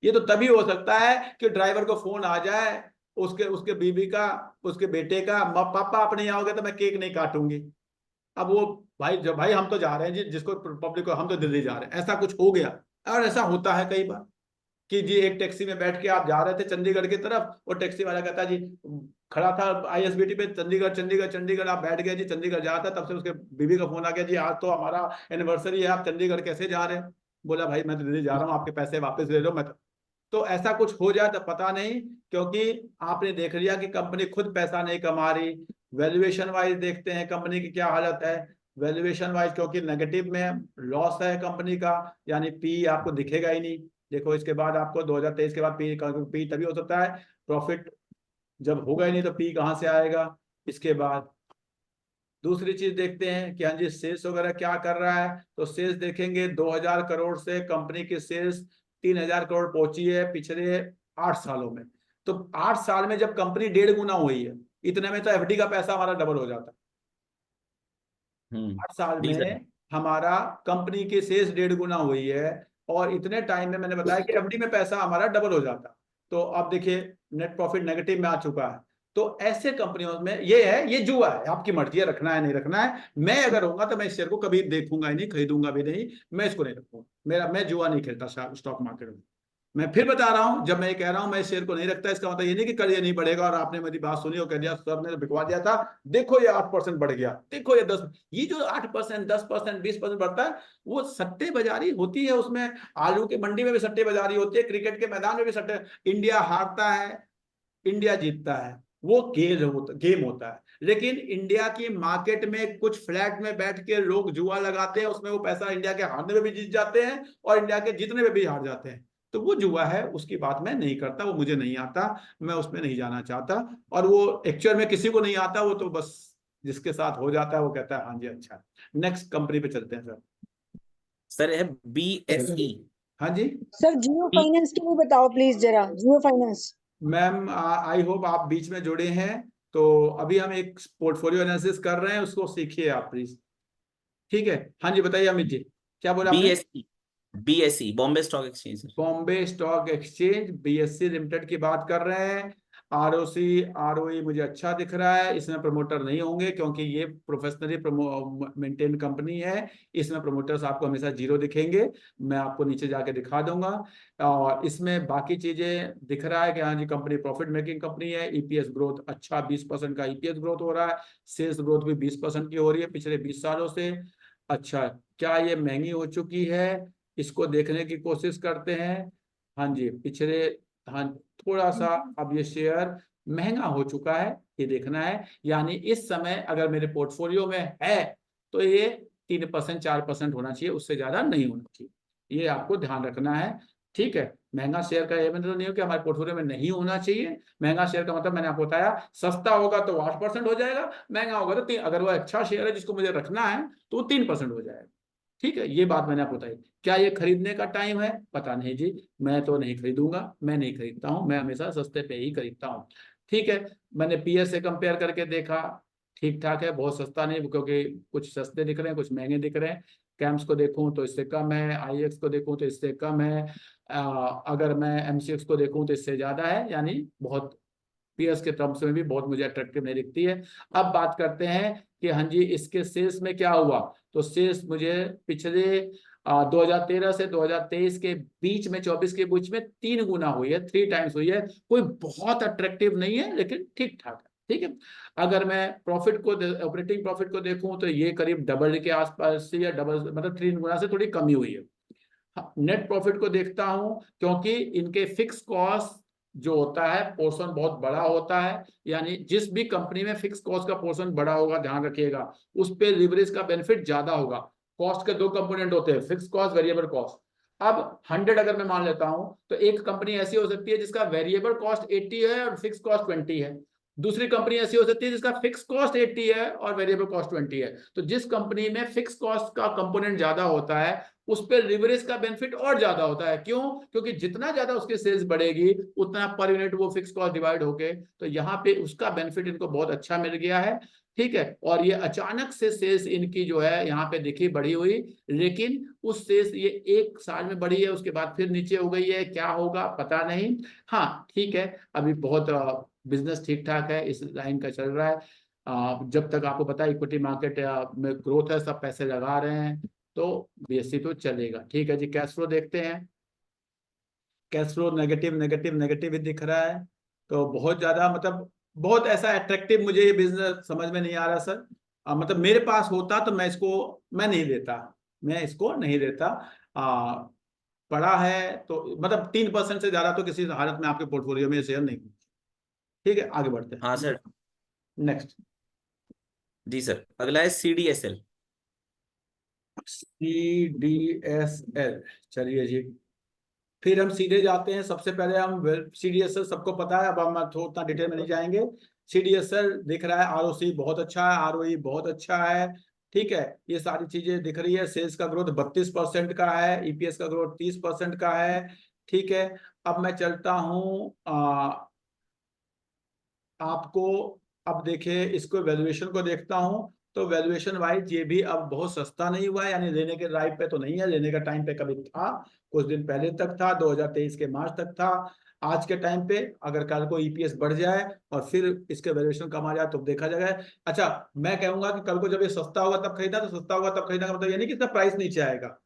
ये तो तभी हो सकता है कि ड्राइवर को फोन आ जाए, उसके उसके बीवी का, उसके बेटे का, पापा आप नहीं आओगे तो मैं केक नहीं काटूंगी। अब वो भाई, जब भाई हम तो जा रहे हैं जी, जिसको पब्लिक को, हम तो दिल्ली जा रहे हैं, ऐसा कुछ हो गया। और ऐसा होता है कई बार कि जी एक टैक्सी में बैठ के आप जा रहे थे चंडीगढ़ की तरफ, और टैक्सी वाला कहता जी, खड़ा था ISBT पे, चंडीगढ़ चंडीगढ़ चंडीगढ़, आप बैठ गए जी, चंडीगढ़ जा रहा था, तब से उसके बीवी का फोन आ गया, जी आज तो हमारा एनिवर्सरी है, आप चंडीगढ़ कैसे जा रहे हैं? बोला भाई मैं तो दिल्ली जा रहा हूँ, आपके पैसे वापस ले लो। मैं तो ऐसा कुछ हो जाए तो पता नहीं, क्योंकि आपने देख लिया कि कंपनी खुद पैसा नहीं कमा रही। वैल्यूएशन वाइज देखते हैं कंपनी की क्या हालत है। वैल्यूएशन वाइज क्योंकि नेगेटिव में लॉस है कंपनी का, यानी पी आपको दिखेगा ही नहीं। देखो इसके बाद आपको 2023 के बाद पी तभी हो सकता है, प्रॉफिट जब होगा ही नहीं तो पी कहाँ से आएगा? इसके बाद दूसरी चीज देखते हैं कि हाँ जी सेल्स वगैरह क्या कर रहा है। तो सेल्स देखेंगे, 2000 करोड़ से कंपनी की सेल्स 3000 करोड़ पहुंची है पिछले 8 सालों में। तो 8 साल में जब कंपनी 1.5 गुना हुई है, इतने में तो FD का पैसा हमारा डबल हो जाता है। 8 साल जी सर। में हमारा कंपनी की सेल्स 1.5 गुना हुई है, और इतने टाइम में मैंने बताया कि FD में पैसा हमारा डबल हो जाता। तो अब देखिए नेट प्रॉफिट नेगेटिव में आ चुका है। तो ऐसे कंपनियों में ये है, ये जुआ है, आपकी मर्जी है रखना है नहीं रखना है। मैं अगर होगा तो मैं इस शेयर को कभी देखूंगा ही नहीं, खरीदूंगा भी नहीं, मैं इसको नहीं रखूंगा। मैं जुआ नहीं खेलता स्टॉक मार्केट में। मैं फिर बता रहा हूं, जब मैं ये कह रहा हूं मैं इस शेयर को नहीं रखता, इसका मतलब ये नहीं कि कल ये नहीं बढ़ेगा और आपने मेरी बात सुनी और कह दिया सर ने तो बिकवा दिया था, देखो ये 8% बढ़ गया, देखो ये 10, ये जो 8%, 10%, 20% बढ़ता है, वो सट्टेबाजी होती है उसमें। आलू की मंडी में भी सट्टेबाजी होती है, क्रिकेट के मैदान में भी सट्टे। इंडिया हारता है, इंडिया जीतता है, वो गेम होता है। लेकिन इंडिया की मार्केट में कुछ फ्लैट में बैठ के लोग जुआ लगाते हैं, उसमें वो पैसा इंडिया के हारने में भी जीत जाते हैं और इंडिया के जीतने में भी हार जाते हैं। तो वो जुआ है, उसकी बात मैं नहीं करता, वो मुझे नहीं आता, मैं उसमें नहीं जाना चाहता। और वो एक्चुअल में किसी को नहीं आता, वो तो बस जिसके साथ हो जाता है वो कहता है हाँ जी अच्छा। नेक्स्ट कंपनी पे चलते हैं सर। सर है BSE। हाँ जी सर जियो फाइनेंस की भी बताओ प्लीज जरा, जियो फाइनेंस। मैम, आई होप आप बीच में जुड़े हैं, तो अभी हम एक पोर्टफोलियो एनालिसिस कर रहे हैं, उसको सीखिए आप प्लीज। ठीक है, हाँ जी बताइए अमित जी, क्या बोला आपने? BSE Bombay stock exchange sir. Bombay stock exchange BSE limited की बात कर रहे हैं। आरओसी आरओई मुझे अच्छा दिख रहा है, इसमें प्रमोटर नहीं होंगे क्योंकि ये प्रोफेशनली मेंटेन कंपनी है, इसमें प्रमोटर्स आपको हमेशा जीरो दिखेंगे, मैं आपको नीचे जाके दिखा दूंगा। और इसमें बाकी चीजें दिख रहा है कि हाँ जी कंपनी प्रॉफिट मेकिंग कंपनी है, ईपीएस ग्रोथ अच्छा 20% का ईपीएस ग्रोथ हो रहा है, सेल्स ग्रोथ भी 20% की हो रही है पिछले 20 सालों से। अच्छा, क्या ये महंगी हो चुकी है, इसको देखने की कोशिश करते हैं। हाँ जी पिछले, हाँ थोड़ा सा अब ये शेयर महंगा हो चुका है, ये देखना है। यानी इस समय अगर मेरे पोर्टफोलियो में है तो ये 3% 4% होना चाहिए, उससे ज्यादा नहीं होना चाहिए, ये आपको ध्यान रखना है। ठीक है, महंगा शेयर का ये मतलब नहीं हो कि हमारे पोर्टफोलियो में नहीं होना चाहिए। महंगा शेयर का मतलब मैंने आपको बताया, सस्ता होगा तो 8% हो जाएगा, महंगा होगा तो अगर वो अच्छा शेयर है जिसको मुझे रखना है तो वो 3% हो जाएगा। ठीक है, ये बात मैंने आपको बताई। क्या ये खरीदने का टाइम है? पता नहीं जी, मैं तो नहीं खरीदूंगा, मैं नहीं खरीदता हूं, मैं हमेशा सस्ते पे ही खरीदता हूं। ठीक है, मैंने पीएस से कंपेयर करके देखा, ठीक ठाक है, बहुत सस्ता नहीं, क्योंकि कुछ सस्ते दिख रहे हैं कुछ महंगे दिख रहे हैं। कैम्स को देखूं तो इससे कम है, आईएक्स को देखूं तो इससे कम है, अगर मैं एमसीएक्स को देखूं तो इससे ज्यादा है, यानी बहुत पीएस के टर्म्स में भी बहुत मुझे अट्रैक्टिव नहीं दिखती है। अब बात करते हैं कि हाँ जी इसके सेल्स में क्या हुआ, तो सेल्स मुझे पिछले 2013 से 2023 के बीच में, 24 के बीच में 3 गुना हुई है, 3 टाइम्स हुई है। कोई बहुत अट्रैक्टिव नहीं है लेकिन ठीक ठाक है। ठीक है, अगर मैं प्रॉफिट को ऑपरेटिंग प्रॉफिट को देखूं तो ये करीब डबल के आसपास से, या डबल मतलब 3 गुना से थोड़ी कमी हुई है। नेट प्रॉफिट को देखता हूं क्योंकि इनके फिक्स कॉस्ट जो होता है पोर्शन बहुत बड़ा होता है, यानी जिस भी कंपनी में फिक्स कॉस्ट का पोर्शन बड़ा होगा ध्यान रखिएगा, उस पे लिवरेज का बेनिफिट ज्यादा होगा। कॉस्ट के 2 कंपोनेंट होते हैं, फिक्स कॉस्ट वेरिएबल कॉस्ट। अब 100 अगर मैं मान लेता हूं तो एक कंपनी ऐसी हो सकती है जिसका वेरिएबल कॉस्ट 80 है और फिक्स कॉस्ट 20 है, दूसरी कंपनी ऐसी हो सकती है जिसका फिक्स कॉस्ट 80 है और वेरिएबल कॉस्ट 20 है। तो जिस कंपनी में फिक्स कॉस्ट का कंपोनेंट ज्यादा होता है उस पर लिवरेज का बेनिफिट और ज्यादा होता है। क्यों? क्योंकि जितना ज्यादा उसकी सेल्स बढ़ेगी उतना पर यूनिट वो फिक्स कॉस्ट डिवाइड होके, तो यहाँ पे उसका बेनिफिट इनको बहुत अच्छा मिल गया है। ठीक है, और ये अचानक से सेल्स इनकी जो है यहाँ पे दिखी बढ़ी हुई, लेकिन उस सेल्स ये 1 साल में बढ़ी है उसके बाद फिर नीचे हो गई है, क्या होगा पता नहीं। हाँ ठीक है, अभी बहुत बिजनेस ठीक ठाक है, इस लाइन का चल रहा है। जब तक आपको पता है इक्विटी मार्केट में ग्रोथ है, सब पैसे लगा रहे हैं, तो बीएससी तो चलेगा। ठीक है जी, कैश फ्लो देखते हैं। Cash flow negative negative negative ही दिख रहा है, तो बहुत ज्यादा मतलब बहुत ऐसा अट्रैक्टिव मुझे ये बिजनेस समझ में नहीं आ रहा सर। मतलब मेरे पास होता तो मैं नहीं लेता, मैं इसको नहीं लेता। पड़ा है तो मतलब 3% से ज्यादा तो किसी हालत में आपके पोर्टफोलियो में शेयर नहीं। ठीक है, आगे बढ़ते हाँ हैं। सर। नेक्स्ट, जी सर, अगला है CDSL। CDSL, चलिए जी, फिर हम सीधे जाते हैं। सबसे पहले हम CDSL सबको पता है, अब हम उतना डिटेल में नहीं जाएंगे। CDSL दिख रहा है, आरओसी बहुत अच्छा है, आरओई बहुत अच्छा है। ठीक है, ये सारी चीजें दिख रही है। सेल्स का ग्रोथ 32% का है, ईपीएस का ग्रोथ 30% का है। ठीक है, अब मैं चलता हूँ आपको, अब देखिए इसको वैल्यूएशन को देखता हूं, तो वैल्यूएशन वाइज ये भी अब बहुत सस्ता नहीं हुआ है, यानी लेने के राइट पे तो नहीं है। लेने का टाइम पे कभी था, कुछ दिन पहले तक था, 2023 के मार्च तक था। आज के टाइम पे अगर कल को ईपीएस बढ़ जाए और फिर इसके वैल्यूएशन कम आ जाए तो देखा जाएगा। अच्छा, मैं कहूंगा कि कल को जब ये सस्ता होगा तब खरीदा, तो सस्ता होगा तब खरीदने का मतलब ये नहीं कि इसका प्राइस नीचे आएगा।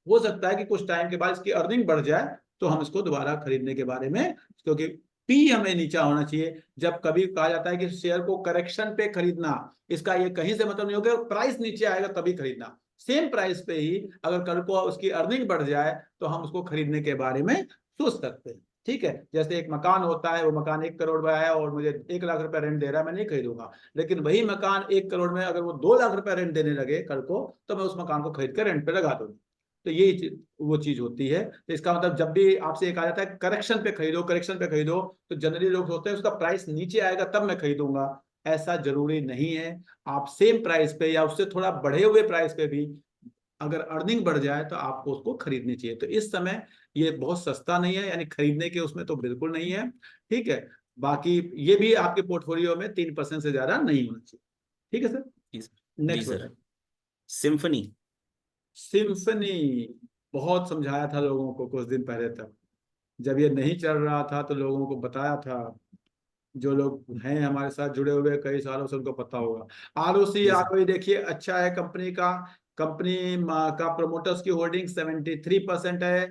हो सकता है कि कुछ टाइम के बाद इसकी अर्निंग बढ़ जाए तो हम इसको दोबारा खरीदने के बारे में, क्योंकि पी हमें नीचा होना चाहिए। जब कभी कहा जाता है कि शेयर को करेक्शन पे खरीदना, इसका ये कहीं से मतलब नहीं होगा प्राइस नीचे आएगा तभी खरीदना। सेम प्राइस पे ही अगर कल को उसकी अर्निंग बढ़ जाए तो हम उसको खरीदने के बारे में सोच सकते हैं। ठीक है, जैसे एक मकान होता है, वो मकान 1 करोड़ में है और मुझे 1 लाख रुपए रेंट दे रहा है, मैं नहीं खरीदूंगा। लेकिन वही मकान 1 करोड़ में अगर वो 2 लाख रुपए रेंट देने लगे कल को, तो मैं उस मकान को खरीद कर रेंट पे लगा दूंगा। तो ये वो चीज होती है। तो इसका मतलब जब भी आपसे कहा जाता है करेक्शन पे खरीदो, करेक्शन पे खरीदो, तो जनरली लोग सोचते हैं उसका प्राइस नीचे आएगा तब मैं खरीदूंगा। ऐसा जरूरी नहीं है। आप सेम प्राइस पे या उससे थोड़ा बढ़े हुए प्राइस पे भी अगर अर्निंग बढ़ जाए तो आपको उसको खरीदनी चाहिए। तो इस समय ये बहुत सस्ता नहीं है, यानी खरीदने के उसमें तो बिल्कुल नहीं है। ठीक है, बाकी ये भी आपके पोर्टफोलियो में 3% से ज्यादा नहीं होना चाहिए। ठीक है सर, जी सर। जी नेक्स्ट सर, बताइए। सिम्फनी। सिम्फनी बहुत समझाया था लोगों को कुछ दिन पहले तक, जब ये नहीं चल रहा था तो लोगों को बताया था। जो लोग हैं हमारे साथ जुड़े हुए कई सालों से उनको पता होगा। आरओसी जी सर। आरओई देखिए अच्छा है कंपनी का। कंपनी का प्रोमोटर्स की होल्डिंग 73% है।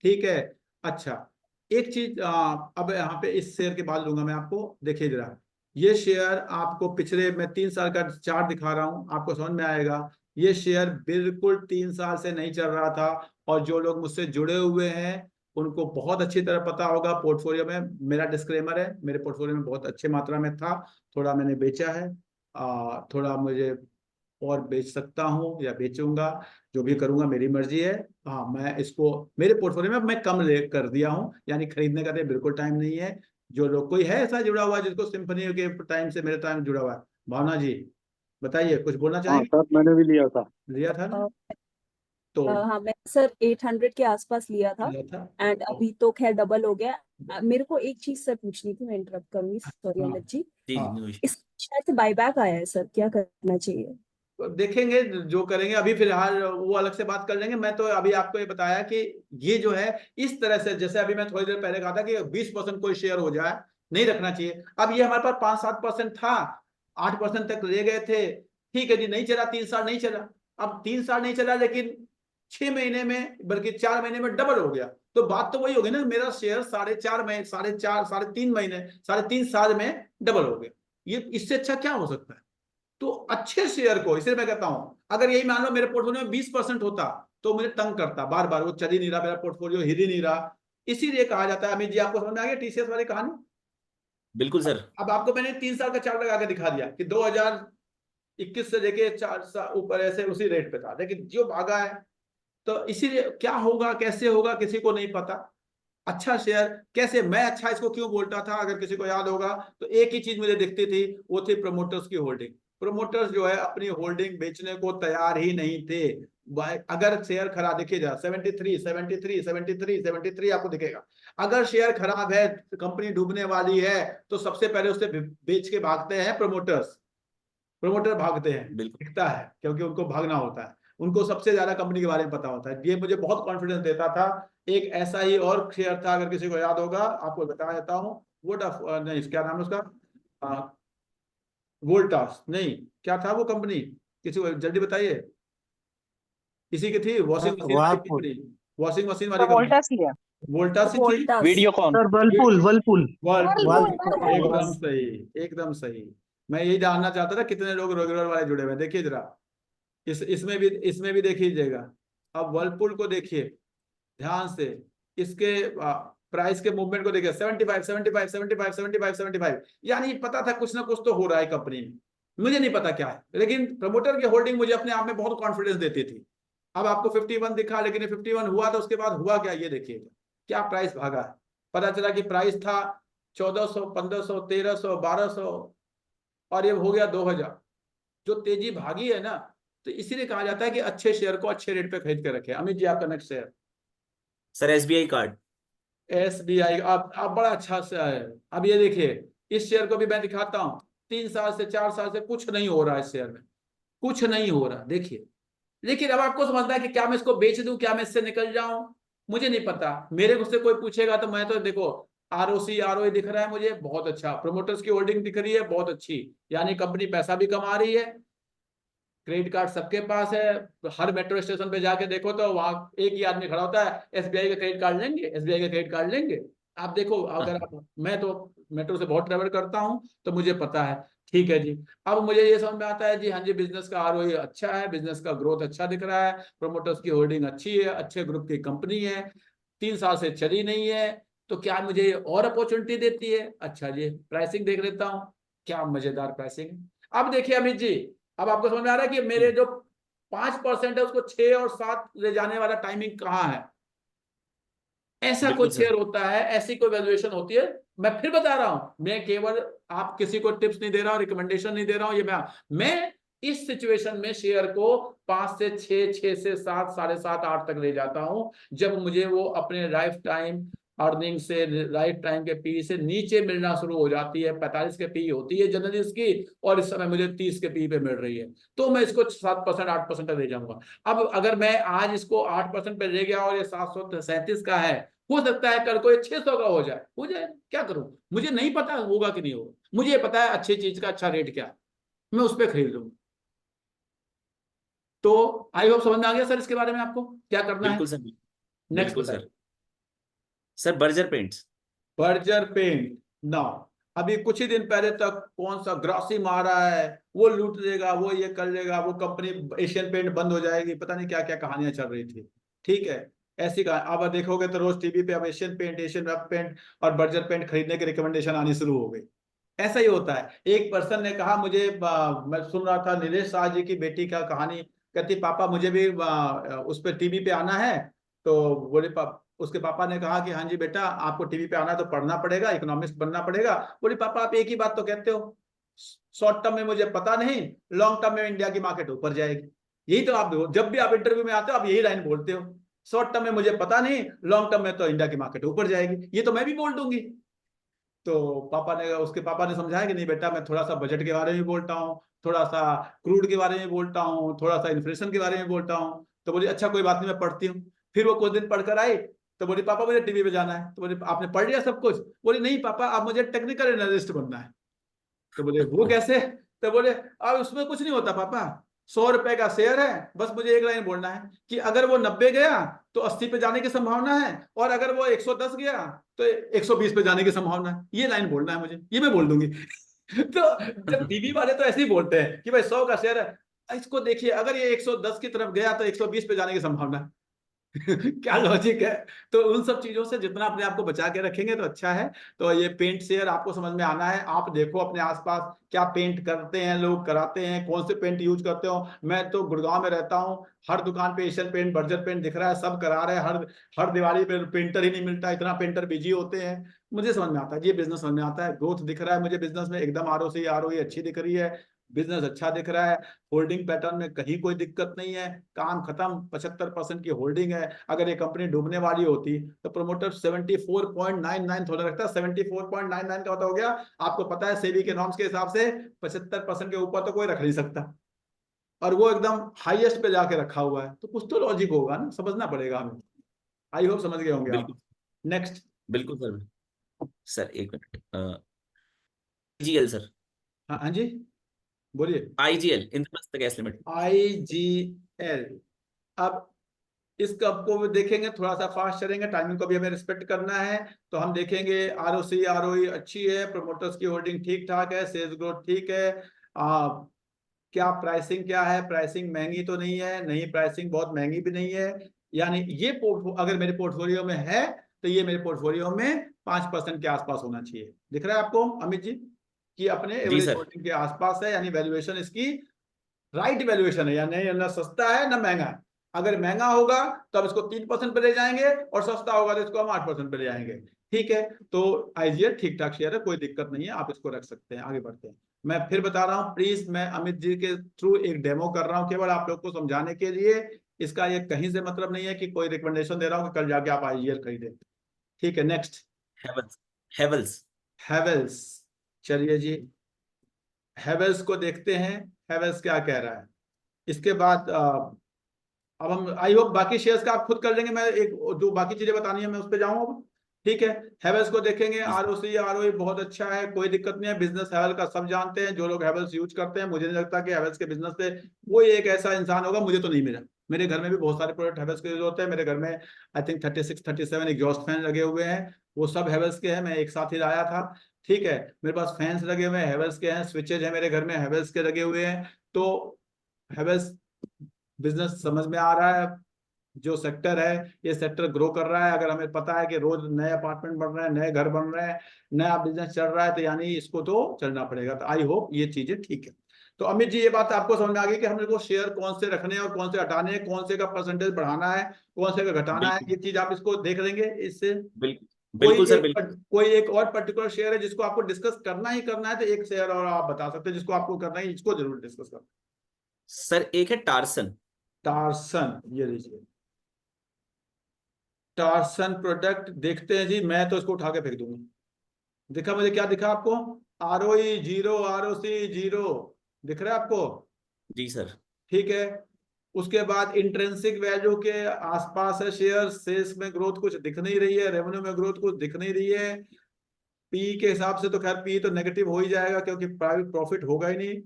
ठीक है। अच्छा, एक चीज अब यहाँ पे इस शेयर के बाद लूंगा मैं आपको, देखिए जरा। ये शेयर आपको पिछले, मैं 3 साल का चार्ट दिखा रहा हूँ, आपको समझ में आएगा। ये शेयर बिल्कुल 3 साल से नहीं चल रहा था। और जो लोग मुझसे जुड़े हुए हैं उनको बहुत अच्छी तरह पता होगा। पोर्टफोलियो में मेरा डिस्क्लेमर है, मेरे पोर्टफोलियो में बहुत अच्छे मात्रा में था, थोड़ा मैंने बेचा है। थोड़ा मुझे और बेच सकता हूँ या बेचूंगा, जो भी करूंगा मेरी मर्जी है। हाँ, मैं इसको मेरे पोर्टफोलियो में मैं कम ले कर दिया हूँ, यानी खरीदने का तो बिल्कुल टाइम नहीं है। जो लोग, कोई है ऐसा जुड़ा हुआ जिसको सिंफनी के टाइम से मेरे टाइम जुड़ा हुआ है? भावना जी बताइए, कुछ बोलना हाँ चाहेंगे? सर, मैंने भी लिया था। लिया था ना? तो हाँ मैं सर 800 के आसपास लिया था लिया था। एंड अभी तो खैर डबल हो गया। मेरे को एक चीज सर पूछनी थी, मैं इंटरप्ट करूंगी, सॉरी हाँ अमित जी। जी हाँ, नो इशू। इस शायद से बायबैक आया है सर, क्या करना चाहिए? तो देखेंगे जो करेंगे, अभी फिलहाल वो अलग से बात कर लेंगे। मैं तो अभी आपको ये बताया कि ये जो है इस तरह से, जैसे अभी मैं थोड़ी देर पहले कहा था कि 20% कोई शेयर हो जाए नहीं रखना चाहिए। अब ये हमारे पास 5-7% था, 8% तक ले गए थे। ठीक है जी, नहीं चला, 3 साल नहीं चला। अब 3 साल नहीं चला, लेकिन 6 महीने में, बल्कि 4 महीने में डबल हो गया। तो बात तो वही होगी ना, मेरा शेयर 4.5 महीने, 4.5, 3.5 महीने, 3.5 साल में डबल हो गया। ये इससे अच्छा क्या हो सकता है? तो अच्छे शेयर को, इसलिए मैं कहता हूं, अगर यही मान लो मेरे पोर्टफोलियो में 20% होता तो मुझे तंग करता, बार बार वो चल ही नहीं रहा, मेरा पोर्टफोलियो हिल ही नहीं रहा। इसीलिए कहा जाता है, अमित जी आपको समझ में आ गया टीसीएस वाली कहानी? बिल्कुल सर। अब आपको मैंने 3 साल का चार्ट लगा के दिखा दिया कि 2021 से लेके 4 साल ऊपर ऐसे उसी रेट पे था, लेकिन जो भागा है। तो इसीलिए क्या होगा कैसे होगा किसी को नहीं पता। अच्छा शेयर कैसे, मैं अच्छा इसको क्यों बोलता था, अगर किसी को याद होगा तो एक ही चीज मुझे दिखती थी, वो थी प्रमोटर्स की होल्डिंग। प्रमोटर्स जो है अपनी होल्डिंग बेचने को तैयार ही नहीं थे। अगर शेयर खराब, देखिए जरा 73, 73, 73, 73 आपको दिखेगा। अगर शेयर खराब है, कंपनी डूबने वाली है, तो सबसे पहले उससे बेच के भागते हैं प्रमोटर्स। प्रमोटर भागते हैं, बिल्कुल दिखता है, क्योंकि उनको भागना होता है। उनको सबसे ज्यादा कंपनी के बारे में पता होता है। ये मुझे बहुत कॉन्फिडेंस देता था। एक ऐसा ही और शेयर था, अगर किसी को याद होगा आपको बता देता हूँ। नहीं, क्या नाम है उसका? वोल्टास नहीं, क्या था वो कंपनी? किसी को जल्दी बताइए। किसी की थी वॉशिंग मशीन वाली वर्लपूल। कंपनी, वॉशिंग मशीन वाली कंपनी। वोल्टास लिया। वोल्टास ही थी। Voltas. Videocon. Sir Whirlpool Whirlpool Whirlpool, एकदम वर्लपूल। सही, एकदम सही। मैं यही जानना चाहता था कितने लोग रेगुलर वाले जुड़े हुए हैं। देखिए जरा, इसमें भी देख लीजिएगा। अब वर्लपूल को देखिए ध्यान से, इसके प्राइस के मूवमेंट को देखिए, 75, 75, 75, 75, 75। यानी पता था कुछ ना कुछ तो हो रहा है कंपनी में, मुझे नहीं पता क्या है, लेकिन प्रमोटर की होल्डिंग मुझे अपने आप में बहुत कॉन्फिडेंस देती थी। अब आपको 51 दिखा, लेकिन ये 51 हुआ तो उसके बाद हुआ क्या, ये देखिएगा क्या प्राइस भागा है। पता चला कि प्राइस था 1400, 1500, 1300, 1200, और ये हो गया 2000। जो तेजी भागी है ना, तो इसीलिए कहा जाता है कि अच्छे शेयर को अच्छे रेट पे खरीद के रखें। अमित जी आपका next share. Sir SBI card. SBI, अब बड़ा अच्छा सा है। अब ये देखिए, इस शेयर को भी मैं दिखाता हूँ। 3 साल से 4 साल से कुछ नहीं हो रहा है इस शेयर में, कुछ नहीं हो रहा, देखिए। लेकिन अब आपको समझना है कि क्या मैं इसको बेच दूं, क्या मैं इससे निकल जाऊं, मुझे नहीं पता। मेरे से कोई पूछेगा तो मैं तो, देखो आरओसी आरओई दिख रहा है मुझे बहुत अच्छा, प्रोमोटर्स की होल्डिंग दिख रही है बहुत अच्छी, यानी कंपनी पैसा भी कमा रही है। क्रेडिट कार्ड सबके पास है, हर मेट्रो स्टेशन पे जाके देखो तो वहां एक ही आदमी खड़ा होता है, एसबीआई का क्रेडिट कार्ड लेंगे, एसबीआई का क्रेडिट कार्ड लेंगे। आप देखो, अगर आप, मैं तो मेट्रो से बहुत ट्रेवल करता हूं तो मुझे पता है। ठीक है जी। अब मुझे ये समझ में आता है जी, हाँ जी, बिजनेस का आरओई अच्छा है, बिजनेस का ग्रोथ अच्छा दिख रहा है, प्रोमोटर्स की होल्डिंग अच्छी है, अच्छे ग्रुप की कंपनी है, 3 साल से चली नहीं है, तो क्या मुझे और अपॉर्चुनिटी देती है? अच्छा जी, प्राइसिंग देख लेता हूँ, क्या मजेदार प्राइसिंग। अब देखिए अमित जी, अब आपको समझ में आ रहा है कि मेरे जो 5% है उसको 6 और 7 ले जाने वाला टाइमिंग कहाँ है। ऐसा कोई बिल्कुल शेयर सर। होता है, ऐसी कोई वैल्यूएशन होती है। मैं फिर बता रहा हूं, मैं केवल आप किसी को टिप्स नहीं दे रहा हूं, रिकमेंडेशन नहीं दे रहा हूं, ये मैं इस सिचुएशन में शेयर को 5 से 6, 6 से 7, 7.5, 8 तक ले जाता हूं, जब मुझे वो अपने लाइफ टाइम अर्निंग से राइट टाइम के पी से नीचे मिलना शुरू हो जाती है। 45 के पी होती है जनरली इसकी, और इस समय मुझे 30 के पी पे मिल रही है, तो मैं इसको 7% 8% ले जाऊंगा। अब अगर मैं आज इसको 8% पे ले गया और ये 737 का है, हो सकता है कल को ये 600 का हो जाए, क्या करूं? मुझे नहीं पता होगा कि नहीं होगा, मुझे पता है अच्छी चीज का अच्छा रेट क्या है, मैं उस पर खरीद लूंगा। तो आई होप समझ में आ गया सर इसके बारे में आपको क्या करना है। बिल्कुल सर, नेक्स्ट बिल्कुल sir. Sir Berger paints. Berger paint ना, अभी कुछ ही दिन पहले तक कौन सा ग्रासी मारा है, वो लूट लेगा, वो ये कर लेगा, वो कंपनी एशियन पेंट बंद हो जाएगी, पता नहीं क्या क्या कहानियां चल रही थी। ठीक है, ऐसी कहा अब देखोगे तो रोज टीवी पे अब Asian paint, Asian web paint और बर्जर पेंट खरीदने की रिकमेंडेशन आनी शुरू हो गई। ऐसा ही होता है। एक पर्सन ने कहा मुझे, मैं सुन रहा था नीलेश शाह जी की बेटी का कहानी, कहती पापा मुझे भी उस पर टीवी पे आना है। तो बोले उसके पापा ने कहा कि हाँ जी बेटा, आपको टीवी पे आना है तो पढ़ना पड़ेगा, इकोनॉमिस्ट बनना पड़ेगा। बोले पापा आप एक ही बात तो कहते हो, शॉर्ट टर्म में मुझे पता नहीं, लॉन्ग टर्म में इंडिया की मार्केट ऊपर जाएगी। यही तो आप जब भी आप इंटरव्यू में आते हो आप यही लाइन बोलते हो, शॉर्ट टर्म में मुझे पता नहीं, लॉन्ग टर्म में तो इंडिया की मार्केट ऊपर जाएगी। ये तो मैं भी बोल दूंगी। तो उसके पापा ने समझाया कि नहीं बेटा, मैं थोड़ा सा बजट के बारे में बोलता हूँ, थोड़ा सा क्रूड के बारे में बोलता हूँ, थोड़ा सा इन्फ्लेशन के बारे में बोलता हूँ। तो बोली अच्छा कोई बात नहीं, मैं पढ़ती हूँ। फिर वो कुछ दिन पढ़कर आई, तो बोली पापा मुझे टीवी पे जाना है। तो बोले आपने पढ़ लिया सब कुछ? बोली नहीं पापा, अब मुझे टेक्निकल एनालिस्ट बनना है। तो बोले वो कैसे? तो बोले अब उसमें कुछ नहीं होता पापा, 100 रुपए का शेयर है, बस मुझे एक लाइन बोलना है कि अगर वो 90 गया तो 80 पे जाने की संभावना है, और अगर वो 110 गया तो 120 पे जाने की संभावना है। ये लाइन बोलना है मुझे, ये मैं बोल दूंगी। तो जब टीवी वाले तो ऐसे ही बोलते हैं कि भाई 100 का शेयर है, इसको देखिए अगर ये 110 की तरफ गया तो 120 पे जाने की संभावना है। क्या लॉजिक है। तो उन सब चीजों से जितना अपने आप को बचा के रखेंगे तो अच्छा है। तो ये पेंट शेयर आपको समझ में आना है। आप देखो अपने आसपास क्या पेंट करते हैं लोग, कराते हैं, कौन से पेंट यूज करते हो। मैं तो गुड़गांव में रहता हूँ, हर दुकान पे एशियन पेंट, बर्जर पेंट दिख रहा है, सब करा रहे हैं। हर दिवाली पे पेंटर ही नहीं मिलता, इतना पेंटर बिजी होते हैं। मुझे समझ में आता है, ये बिजनेस समझ में आता है, ग्रोथ दिख रहा है मुझे बिजनेस में, एकदम आरओई अच्छी दिख रही है, बिजनेस अच्छा दिख रहा है। होल्डिंग पैटर्न में कहीं कोई दिक्कत नहीं है, काम खत्म, 75% की होल्डिंग है। अगर ये कंपनी डूबने वाली होती तो प्रोमोटर 74.99 थोड़ा रखता, 74.99 का होता हो गया। आपको पता है सेबी के नॉर्म्स के हिसाब से 75% के ऊपर तो कोई रख नहीं सकता, और वो एकदम हाईएस्ट पे जाके रखा हुआ है, तो कुछ तो लॉजिक होगा ना, समझना पड़ेगा हमें। आई होप समझ गए होंगे आप। बिल्कुल, नेक्स्ट। बिल्कुल सर। सर एक मिनट, IGL सर, हाँ हाँ जी बोलिए। IGL Indraprastha gas limited. IGL, अब इस कप को भी देखेंगे, थोड़ा सा फास्ट चलेंगे, टाइमिंग को भी हमें रिस्पेक्ट करना है। तो हम देखेंगे ROE अच्छी है, प्रोमोटर्स की होल्डिंग ठीक ठाक है, सेल्स ग्रोथ ठीक है। क्या प्राइसिंग क्या है? प्राइसिंग महंगी तो नहीं है, नहीं प्राइसिंग बहुत महंगी भी नहीं है। यानी ये अगर मेरे पोर्टफोलियो में है तो ये मेरे पोर्टफोलियो में 5% के आसपास होना चाहिए। दिख रहा है आपको अमित जी कि अपने जी एवरेज सर। होल्डिंग के आसपास है, यानी वैल्यूएशन इसकी राइट वैल्यूएशन है, यानी ना सस्ता है ना महंगा है। अगर महंगा होगा तो अब इसको 3% पे ले जाएंगे, और सस्ता होगा तो इसको हम 8% पे ले जाएंगे। ठीक है, तो IGL ठीक ठाक शेयर है, कोई दिक्कत नहीं है, आप इसको रख सकते हैं। आगे बढ़ते हैं। मैं फिर बता रहा हूँ प्लीज, मैं अमित जी के थ्रू एक डेमो कर रहा हूँ केवल आप लोग को समझाने के लिए। इसका ये कहीं से मतलब नहीं है कि कोई रिकमेंडेशन दे रहा हूँ कि कल जाके आप IGL खरीदें। ठीक है, नेक्स्ट। हेवल्स। हेवल्स। हैवेल्स, चलिए जी, हैवेल्स को देखते हैं, हैवेल्स क्या कह रहा है। इसके बाद अब हम आई होप बाकी शेयर्स का आप खुद कर लेंगे, मैं एक जो बाकी चीजें बतानी है मैं उस पर जाऊँ अब। ठीक है, हैवेल्स को देखेंगे, ROE बहुत अच्छा है, कोई दिक्कत नहीं है। बिजनेस हैवेल्स का सब जानते हैं, जो लोग हैवेल्स यूज करते हैं। मुझे नहीं लगता कि हैवेल्स के बिजनेस पे कोई एक ऐसा इंसान होगा, मुझे तो नहीं मिला। मेरे घर में भी बहुत सारे प्रोडक्ट हैवेल्स के यूज होते हैं। मेरे घर में आई थिंक 36-37 एग्जॉस्ट फैन लगे हुए हैं, वो सब हैवेल्स के हैं, मैं एक साथ ही लाया था। ठीक है, मेरे पास फैंस लगे हुए हैं हैवेल्स के हैं, स्विचेज है मेरे घर में हैवेल्स के लगे हुए हैं। तो हैवेल्स बिजनेस समझ में आ रहा है, जो सेक्टर है ये सेक्टर ग्रो कर रहा है। अगर हमें पता है कि रोज नए अपार्टमेंट बन रहे हैं, नए घर बन रहे हैं, नया बिजनेस चल रहा है, तो यानी इसको तो चलना पड़ेगा। तो आई होप ये चीजें ठीक है। तो अमित जी ये बात आपको समझ में आ गई कि हमने को शेयर कौन से रखने हैं और कौन से हटाने हैं, कौन से का परसेंटेज बढ़ाना है, कौन से का घटाना है, बिल्कुल, ये चीज आप इसको देख लेंगे इससे। बिल्कुल, बिल्कुल सर, बिल्कुल। कोई एक और पर्टिकुलर शेयर है जिसको आपको डिस्कस करना ही करना है, तो एक शेयर और आप बता सकते हैं जिसको आपको करना है, इसको जरूर डिस्कस करना। सर एक है टार्सन। टार्सन, ये लीजिए। टार्सन प्रोडक्ट देखते हैं जी, मैं तो इसको उठा के फेंक दूंगा। दिखा मुझे, क्या दिखा आपको? ROE 0, ROC 0 दिख रहा है आपको? जी सर। ठीक है। उसके बाद इंट्रिंसिक वैल्यू के आसपास है शेयर, सेल्स में ग्रोथ कुछ दिख नहीं रही है, रेवेन्यू में ग्रोथ कुछ दिख नहीं रही है। पी के हिसाब से तो खैर पी तो नेगेटिव हो ही जाएगा क्योंकि प्राइवेट प्रॉफिट होगा ही नहीं।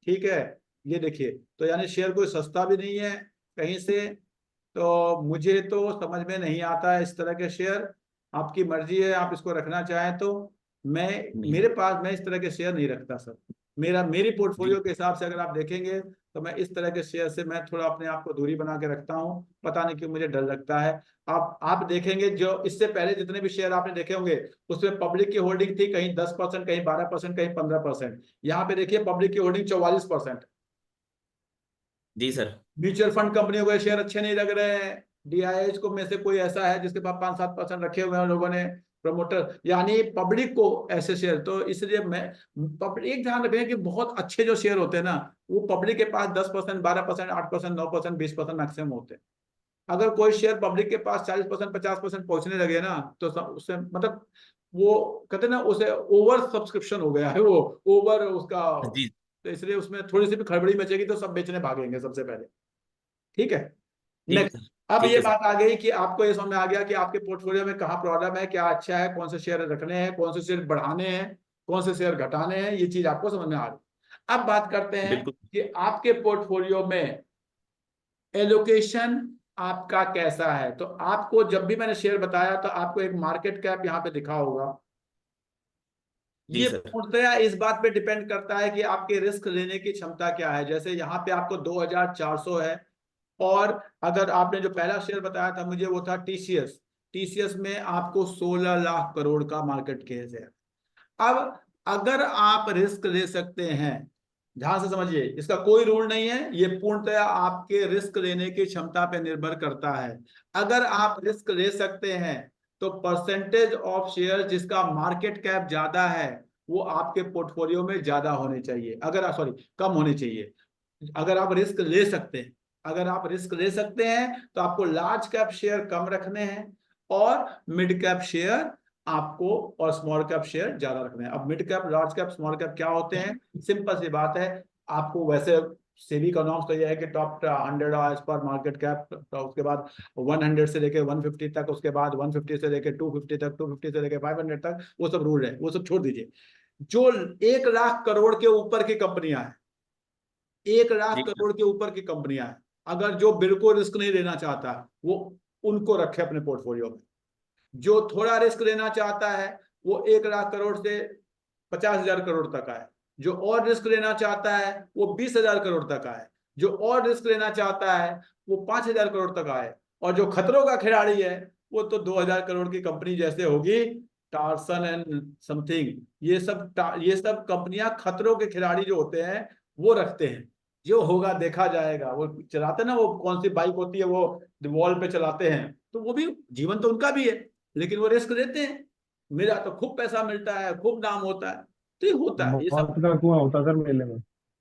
ठीक है, ये देखिए, तो यानी शेयर कोई सस्ता भी नहीं है कहीं से। तो मुझे तो समझ में नहीं आता है इस तरह के शेयर। आपकी मर्जी है, आप इसको रखना चाहें तो। नहीं मैं इस तरह के शेयर नहीं रखता सर। मेरी जी। पोर्टफोलियो के हिसाब से अगर आप देखेंगे तो मैं इस तरह के शेयर से मैं थोड़ा अपने आप को दूरी बना के रखता हूँ। पता नहीं क्यों मुझे डर लगता है। आप देखेंगे जो इससे पहले जितने भी शेयर आपने देखे होंगे उसमें पब्लिक की होल्डिंग थी कहीं 10%, कहीं 12%, कहीं 15%। यहाँ पे देखिए पब्लिक की होल्डिंग 44%। जी सर। म्यूचुअल फंड कंपनियों के शेयर अच्छे नहीं लग रहे हैं। DIH को में से कोई ऐसा है जिसके पास 5-7% रखे हुए हैं लोगों ने, प्रमोटर, यानी पब्लिक को ऐसे शेयर। तो इसलिए मैं एक ध्यान रखें कि बहुत अच्छे जो शेयर होते हैं ना, वो पब्लिक के पास 10%, 12%, 8%, 9%, 20% मैक्सिमम होते हैं। अगर कोई शेयर पब्लिक के पास 40%, 50% पहुंचने लगे ना, तो उससे मतलब वो कहते हैं ना, उसे ओवर सब्सक्रिप्शन हो गया है, वो ओवर उसका। जी तो इसलिए उसमें थोड़ी सी भी खड़बड़ी मचेगी तो सब बेचने भागेंगे सबसे पहले। ठीक है। ठीक नेक्स्ट। है। अब ठीक ये है सर। बात आ गई कि आपको ये समझ में आ गया कि आपके पोर्टफोलियो में कहाँ प्रॉब्लम है, क्या अच्छा है, कौन से शेयर रखने हैं, कौन से शेयर बढ़ाने हैं, कौन से शेयर घटाने हैं, ये चीज आपको समझ में आ गई। अब बात करते हैं बिल्कुल। कि आपके पोर्टफोलियो में एलोकेशन आपका कैसा है। तो आपको जब भी मैंने शेयर बताया तो आपको एक मार्केट कैप यहाँ पे दिखा होगा। जी ये सर। पूर्णतया इस बात पे डिपेंड करता है कि आपके रिस्क लेने की क्षमता क्या है। जैसे यहाँ पे आपको 2400 है, और अगर आपने जो पहला शेयर बताया था मुझे वो था TCS। TCS में आपको 16 लाख करोड़ का मार्केट केस है। अब अगर आप रिस्क ले सकते हैं, ध्यान से समझिए, इसका कोई रूल नहीं है, ये पूर्णतया आपके रिस्क लेने की क्षमता पे निर्भर करता है। अगर आप रिस्क ले सकते हैं तो परसेंटेज ऑफ शेयर जिसका मार्केट कैप ज्यादा है वो आपके पोर्टफोलियो में ज्यादा होने चाहिए, कम होने चाहिए। अगर आप रिस्क ले सकते हैं, अगर आप रिस्क ले सकते हैं तो आपको लार्ज कैप शेयर कम रखने हैं और मिड कैप शेयर आपको, और स्मॉल कैप शेयर ज्यादा रखने हैं। अब mid cap, large cap, small cap क्या होते हैं? सिंपल सी बात है। आपको वैसे सेबी का नॉर्म्स तो यह है कि top 100 as per market cap, तो उसके बाद 100 से लेके 150 तक, उसके बाद 150 से लेके 250 तक, 250 से लेके 500 तक, वो सब रूल है, वो सब छोड़ दीजिए। जो 1 लाख करोड़ के ऊपर की कंपनियां हैं, 1 लाख जी करोड़ के ऊपर की कंपनियां हैं, अगर जो बिल्कुल रिस्क नहीं लेना चाहता वो उनको रखे अपने पोर्टफोलियो में। जो थोड़ा रिस्क लेना चाहता है वो 1 लाख करोड़ से 50,000 करोड़ तक आए। जो और रिस्क लेना चाहता है वो 20,000 करोड़ तक आए। जो और रिस्क लेना चाहता है वो 5,000 करोड़ तक आए। और जो खतरों का खिलाड़ी है वो तो 2,000 करोड़ की कंपनी जैसे होगी, टार्सन एंड समथिंग, ये सब कंपनियां खतरों के खिलाड़ी जो होते हैं वो रखते हैं। जो होगा देखा जाएगा। वो चलाते ना, वो कौन सी बाइक होती है वो वॉल पे चलाते हैं, तो वो भी जीवन तो उनका भी है, लेकिन वो रिस्क लेते हैं। मेरा तो खूब पैसा मिलता है, खूब नाम होता है, तो ये होता है ये सब। मौत का कुआं होता सर मेले में।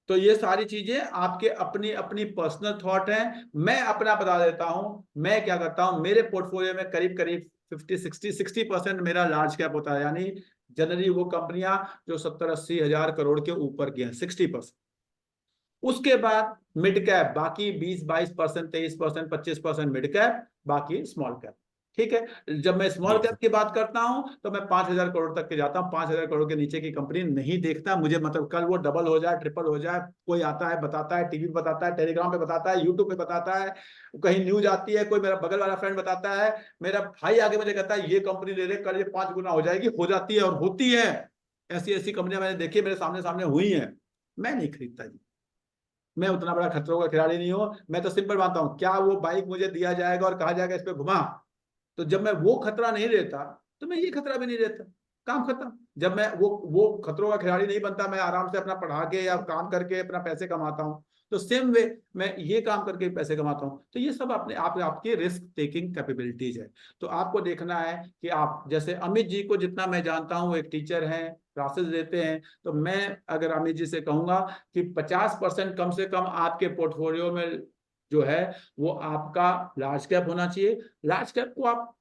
तो ये सारी चीजें आपके अपनी अपनी पर्सनल थॉट है। मैं अपना बता देता हूं, मैं क्या करता हूं, मेरे पोर्टफोलियो में करीब करीब 50-60% मेरा लार्ज कैप होता है, यानी जनरली वो कंपनियां जो 70-80 हजार करोड़ के ऊपर की हैं, 60%। उसके बाद मिड कैप, बाकी 20-22%, 23%, 25% मिड कैप, बाकी स्मॉल कैप। ठीक है। जब मैं स्मॉल जी कैप सर। की बात करता हूं तो मैं 5,000 करोड़ तक के जाता हूं। 5,000 करोड़ के नीचे की कंपनी नहीं देखता मुझे, मतलब कल वो डबल हो जाए, ट्रिपल हो जाए, कोई आता है बताता है, टीवी पे बताता है, टेलीग्राम पे बताता है, यूट्यूब पे बताता है, कहीं न्यूज आती है, कोई मेरा बगल वाला फ्रेंड बताता है, मेरा भाई आगे मुझे कहता है ये कंपनी ले ले, कल ये 5 गुना हो जाएगी, हो जाती है और होती है। ऐसी ऐसी कंपनियां मैंने देखी, मेरे सामने सामने हुई है। मैं नहीं खरीदता जी। मैं उतना बड़ा खतरों का खिलाड़ी नहीं हूं। मैं तो सिंपल मानता हूं, क्या वो बाइक मुझे दिया जाएगा और कहा जाएगा इस पे घुमा, तो जब मैं वो खतरा नहीं लेता तो मैं ये खतरा भी नहीं लेता। काम खत्म। जब मैं वो खतरों का खिलाड़ी नहीं बनता, मैं आराम से अपना पढ़ा के या काम करके अपना पैसे कमाता हूं, तो सेम वे मैं ये काम करके पैसे कमाता हूं। तो ये सब अपने आप आपकी रिस्क टेकिंग कैपेबिलिटीज है। तो आपको देखना है कि आप, जैसे अमित जी को जितना मैं जानता हूं, एक टीचर हैं, क्लासेस देते हैं, तो मैं अगर अमित जी से कहूंगा कि 50% कम से कम आपके पोर्टफोलियो में जो है वो आपका लार्ज कैप होना चाहिए। लार्ज कैप को आप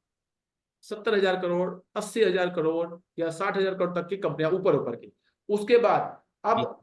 70,000 करोड़, 80,000 करोड़ या 60,000 करोड़ तक की कंपनियां ऊपर की। उसके बाद अब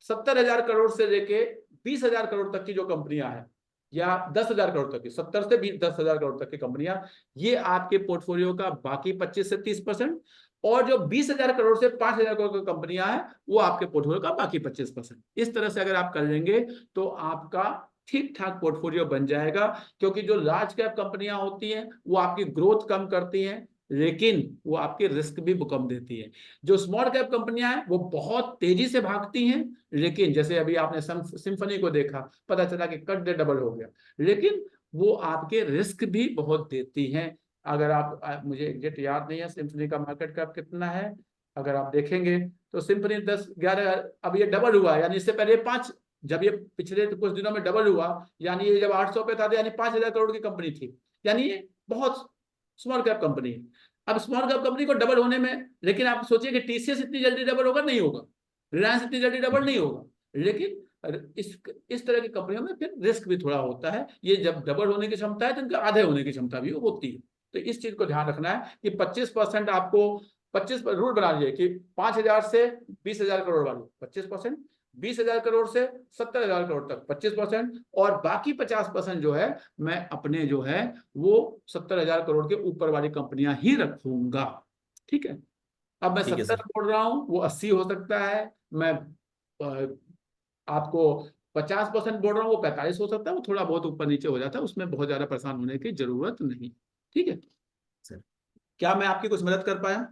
70,000 करोड़ से लेके 20,000 करोड़ तक की जो कंपनियां हैं या 10,000 करोड़ तक की, 70 से 10,000 करोड़ तक की कंपनियां, ये आपके पोर्टफोलियो का बाकी 25 से 30%, और जो 20,000 करोड़ से 5,000 करोड़ की कंपनियां हैं वो आपके पोर्टफोलियो का बाकी 25%। इस तरह से अगर आप कर लेंगे तो आपका ठीक ठाक पोर्टफोलियो बन जाएगा, क्योंकि जो लार्ज कैप कंपनियां होती हैं वो आपकी ग्रोथ कम करती हैं लेकिन वो आपके रिस्क भी कम देती है। जो स्मॉल कैप कंपनियां हैं वो बहुत तेजी से भागती हैं, लेकिन जैसे अभी आपने सिम्फनी को देखा, पता चला कि कट दे डबल हो गया, लेकिन वो आपके रिस्क भी बहुत देती हैं। अगर आप मुझे एग्जैक्ट याद नहीं है सिम्फनी का मार्केट कैप कितना है, अगर आप देखेंगे तो सिम्फनी 10-11, अब ये डबल हुआ, यानी इससे पहले 5, जब ये पिछले कुछ दिनों में डबल हुआ, यानी ये जब 800 पे था तो यानी 5,000 करोड़ की कंपनी थी, यानी ये बहुत स्मॉल कैप कंपनी है। अब स्मॉल कैप कंपनी को डबल होने में, लेकिन आप सोचिए कि टीसीएस इतनी जल्दी डबल होगा नहीं होगा, रिलायंस इतनी जल्दी डबल नहीं होगा, लेकिन इस तरह की कंपनियों में फिर रिस्क भी थोड़ा होता है। ये जब डबल होने की क्षमता है तो इनके आधे होने की क्षमता भी होती है। तो इस चीज को ध्यान रखना है कि 25% आपको 25 रूल बना लीजिए कि 5,000 से 20,000 करोड़ वाली 25%, 20,000 करोड़ से 70,000 करोड़ तक 25%, और बाकी 50% जो है मैं अपने जो है वो 70,000 करोड़ के ऊपर वाली कंपनियां ही रखूंगा। ठीक है, अब मैं ठीक है 70 सर। बोल रहा हूँ, वो 80 हो सकता है, मैं आपको 50% बोल रहा हूँ, वो 45 हो सकता है, वो थोड़ा बहुत ऊपर नीचे हो जाता है, उसमें बहुत ज्यादा परेशान होने की जरूरत नहीं। ठीक है सर, क्या मैं आपकी कुछ मदद कर पाया?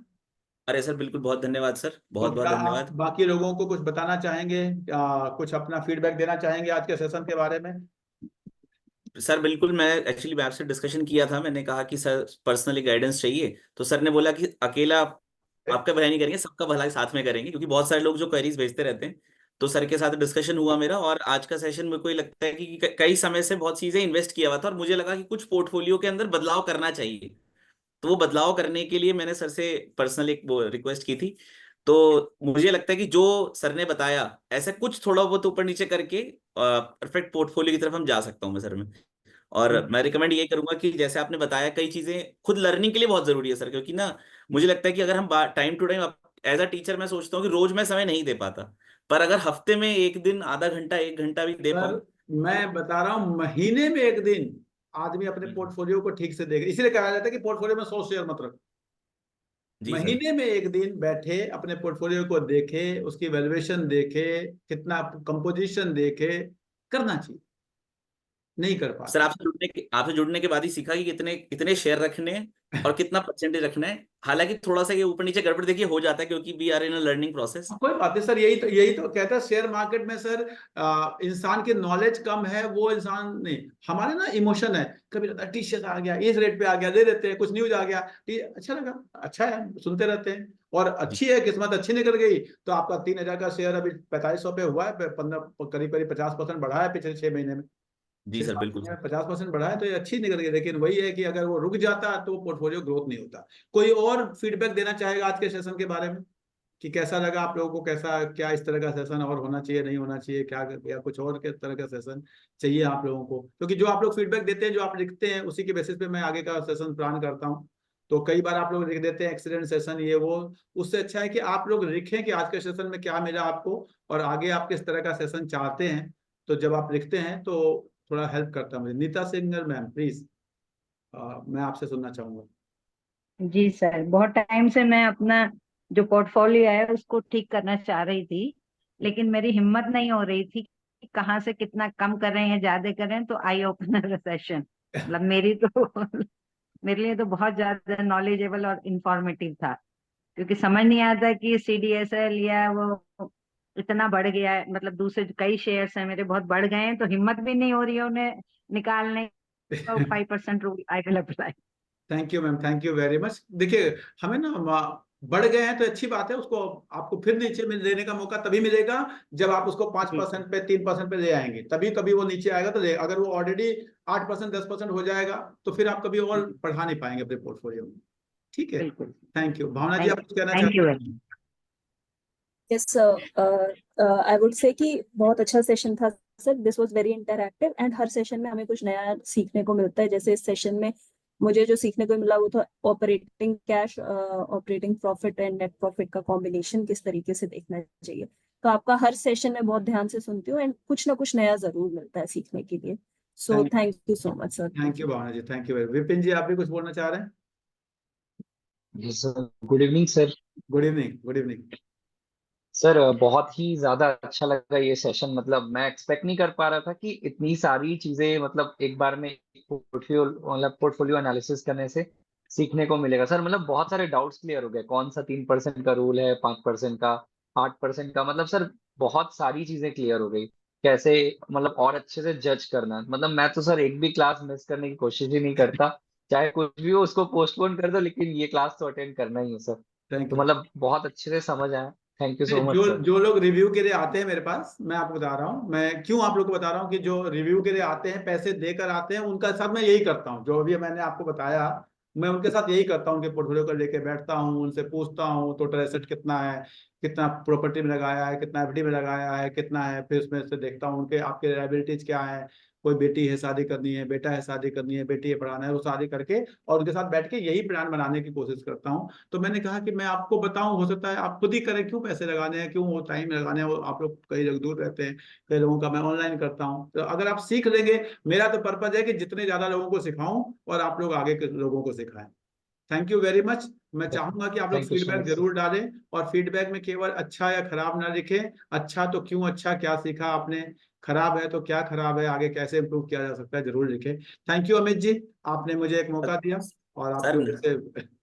अरे सर बिल्कुल, बहुत धन्यवाद सर, तो बहुत बहुत क्या आप धन्यवाद। बाकी लोगों को कुछ बताना चाहेंगे, कुछ अपना फीडबैक देना चाहेंगे आज के सेशन के बारे में? सर बिल्कुल, मैं एक्चुअली मैं आपसे डिस्कशन किया था, मैंने कहा कि सर पर्सनली गाइडेंस चाहिए, तो सर ने बोला कि अकेला आपका भला नहीं करेंगे, सबका भला साथ में करेंगे, क्योंकि बहुत सारे लोग जो क्वेरीज भेजते रहते हैं। तो सर के साथ डिस्कशन हुआ मेरा, और आज का सेशन मेरे को ये लगता है कि कई समय से बहुत चीजें इन्वेस्ट किया हुआ था और मुझे लगा कि कुछ पोर्टफोलियो के अंदर बदलाव करना चाहिए। तो वो बदलाव करने के लिए मैंने सर से पर्सनली एक वो रिक्वेस्ट की थी। तो मुझे लगता है कि जो सर ने बताया, ऐसा कुछ थोड़ा बहुत ऊपर नीचे करके परफेक्ट पोर्टफोलियो की तरफ हम जा सकता हूँ मैं सर में। और मैं रिकमेंड ये करूंगा कि जैसे आपने बताया, कई चीजें खुद लर्निंग के लिए बहुत जरूरी है सर, क्योंकि ना मुझे लगता है कि अगर हम time to time, as a teacher मैं सोचता हूँ कि रोज मैं समय नहीं दे पाता, पर अगर हफ्ते में एक दिन आधा घंटा 1 घंटा भी दे सर पाऊँ। मैं बता रहा हूँ, महीने में एक दिन आदमी अपने पोर्टफोलियो को ठीक से देखे, इसलिए कहा जाता है कि पोर्टफोलियो में 100 शेयर मत रखो। जी सर। महीने में एक दिन बैठे अपने पोर्टफोलियो को देखे, उसकी वैल्यूएशन देखे, कितना कंपोजिशन देखे, करना चाहिए, नहीं कर सर पाते। आपसे जुड़ने के बाद ही सीखा कि कितने कितने शेयर रखने हैं और कितना परसेंटेज रखना है। हालांकि थोड़ा सा ये ऊपर नीचे गड़बड़ देखिए हो जाता है, क्योंकि we are in a learning process. कोई बात नहीं सर, यही तो कहता है शेयर मार्केट में सर, इंसान की नॉलेज कम है, वो इंसान नहीं, हमारे ना इमोशन है, कभी लगता है टी शर्ट आ गया, इस रेट पे आ गया, दे देते हैं, कुछ न्यूज आ गया, अच्छा लगा, अच्छा है, सुनते रहते हैं, और जी। अच्छी है, किस्मत अच्छी निकल गई तो आपका 3,000 का शेयर अभी 4500 पे हुआ है, 15 करीब करीब 50% बढ़ा है पिछले 6 महीने में, जी सर 6-7 बिल्कुल महीने सर। में 50% बढ़ा है, तो ये अच्छी निकल गई। लेकिन वही है कि अगर वो रुक जाता तो पोर्टफोलियो ग्रोथ नहीं होता। कोई और फीडबैक देना चाहेगा आज के सेशन के बारे में कि कैसा लगा आप लोगों को, कैसा क्या इस तरह का सेशन और होना चाहिए, नहीं होना चाहिए, क्या या कुछ और किस तरह का सेशन चाहिए आप लोगों को? क्योंकि जो आप लोग फीडबैक देते हैं, जो आप लिखते हैं, उसी के बेसिस पे मैं आगे का सेशन प्लान करता हूँ। तो कई बार आप लोग लिख देते हैं एक्सीडेंट सेशन ये वो, उससे अच्छा है कि आप लोग लिखें कि आज के सेशन में क्या मिला आपको और आगे आप किस तरह का सेशन चाहते हैं। तो जब आप लिखते हैं तो थोड़ा हेल्प करता है मुझे। नीता सिंगर मैम प्लीज, मैं आपसे सुनना चाहूंगा। जी सर, बहुत टाइम से मैं अपना जो पोर्टफोलियो है उसको ठीक करना चाह रही थी, लेकिन मेरी हिम्मत नहीं हो रही थी कि कहाँ से कितना कम करें या ज्यादा करें। तो आई ओपनर सेशन मतलब मेरी तो मेरे लिए तो बहुत ज्यादा नॉलेजेबल और इंफॉर्मेटिव था, क्योंकि समझ नहीं आता कि CDSL या वो इतना बढ़ गया है, मतलब दूसरे जो कई शेयर्स हैं मेरे बहुत बढ़ गए हैं, तो हिम्मत भी नहीं हो रही है उन्हें निकालने को। 5% rule I will apply. Thank you ma'am, thank you very much. देखिए हमें ना बढ़ गए हैं तो अच्छी बात है, उसको आपको फिर नीचे में लेने का मौका तभी मिलेगा जब आप उसको 5% पे 3% पे ले आएंगे, तभी कभी वो नीचे आएगा। तो अगर वो ऑलरेडी 8% 10% हो जाएगा तो फिर आप कभी और बढ़ा नहीं पाएंगे अपने पोर्टफोलियो में। ठीक है, बिल्कुल। Thank you. भावना जी आप कुछ कहना थैंक यू चाहते वेरी हैं? Much. Yes I would say कि बहुत अच्छा सेशन था sir, this was very interactive and her session में हमें कुछ नया सीखने को मिलता है। जैसे इस सेशन में मुझे जो सीखने को मिला वो था operating cash, operating profit and net profit का कॉम्बिनेशन किस तरीके से देखना चाहिए। तो आपका हर सेशन में बहुत ध्यान से सुनती हूँ एंड कुछ ना कुछ नया जरूर मिलता है सीखने के लिए। So thank you so much sir. Thank you Bhavana ji, thank you very. Vipin ji, आप भी कुछ बोलना चाह रहे हैं? जी sir, good evening sir. Good evening, good evening. Sir बहुत ही ज्यादा अच्छा लगा ये सेशन। मतलब मैं एक्सपेक्ट नहीं कर पा रहा था कि इतनी सारी चीजें मतलब एक बार में पोर्टफोलियो एनालिसिस करने से सीखने को मिलेगा सर। मतलब बहुत सारे डाउट्स क्लियर हो गए, कौन सा 3% का रूल है, 5% का, 8% का। मतलब सर बहुत सारी चीजें क्लियर हो गई, कैसे मतलब और अच्छे से जज करना। मतलब मैं तो सर एक भी क्लास मिस करने की कोशिश ही नहीं करता, चाहे कुछ भी हो उसको पोस्टपोन कर दो, लेकिन ये क्लास तो अटेंड करना ही है सर। थैंक तो यू। मतलब बहुत अच्छे से समझ आया। थैंक यू सो मच जो सर। जो लोग रिव्यू के लिए आते हैं मेरे पास, मैं आपको बता रहा हूँ, मैं क्यों आप लोग को बता रहा हूँ कि जो रिव्यू के लिए आते हैं, पैसे देकर आते हैं, उनका साथ मैं यही करता हूँ। जो अभी मैंने आपको बताया, मैं उनके साथ यही करता हूँ कि पोर्टफोलियो को लेके बैठता हूँ, उनसे पूछता हूँ टोटल एसेट कितना है, कितना प्रॉपर्टी में लगाया है, कितना एफडी में लगाया है, कितना है। फिर उसमें से देखता हूँ उनके आपके लायबिलिटीज क्या है। कोई बेटी है शादी करनी है, बेटा है शादी करनी है, बेटी है पढ़ाना है, वो शादी करके और उनके साथ बैठ के यही प्लान बनाने की कोशिश करता हूँ। तो मैंने कहा कि मैं आपको बताऊं, हो सकता है आप खुद ही करें, क्यों पैसे लगाने हैं, क्यों वो टाइम लगाने हैं। वो आप लोग कई लोग दूर रहते हैं, कई लोगों का मैं ऑनलाइन करता हूं। तो अगर आप सीख लेंगे, मेरा तो पर्पज है कि जितने ज्यादा लोगों को सिखाऊं और आप लोग आगे के लोगों को सिखाएं। Thank you very much. मैं चाहूंगा कि आप लोग thank you so feedback much sir. जरूर डालें, और फीडबैक में केवल अच्छा या खराब ना लिखें। अच्छा तो क्यों अच्छा, क्या सीखा आपने, खराब है तो क्या खराब है, आगे कैसे इम्प्रूव किया जा सकता है, जरूर लिखें। थैंक यू अमित जी, आपने मुझे एक मौका दिया और आप सर लोग से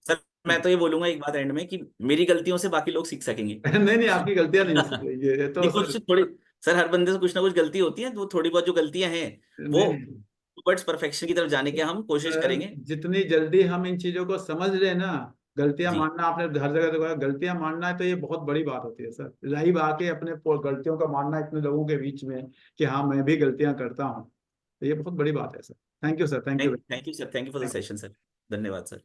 सर मैं तो ये बोलूंगा एक बात एंड में कि मेरी गलतियों से बाकी लोग सीख सकेंगे। नहीं नहीं, आपकी गलतियां नहीं हो सकती, ये तो नहीं, सर। कुछ थोड़ी, सर हर बंदे से कुछ ना कुछ गलती होती है, तो थोड़ी बहुत जो गलतियां हैं वो नहीं नहीं टुवर्ड्स परफेक्शन की तरफ जाने की हम कोशिश सर, करेंगे। जितनी जल्दी हम इन चीजों को समझ लें ना, गलतियां जी मानना, आपने हर जगह तो कहा गलतियां मानना है, तो ये बहुत बड़ी बात होती है सर। लाइव आके अपने गलतियों का मानना इतने लोगों के बीच में कि हाँ मैं भी गलतियां करता हूँ, तो ये बहुत बड़ी बात है sir. Thank you sir, thank you. Thank you sir, thank you for the session sir. धन्यवाद सर।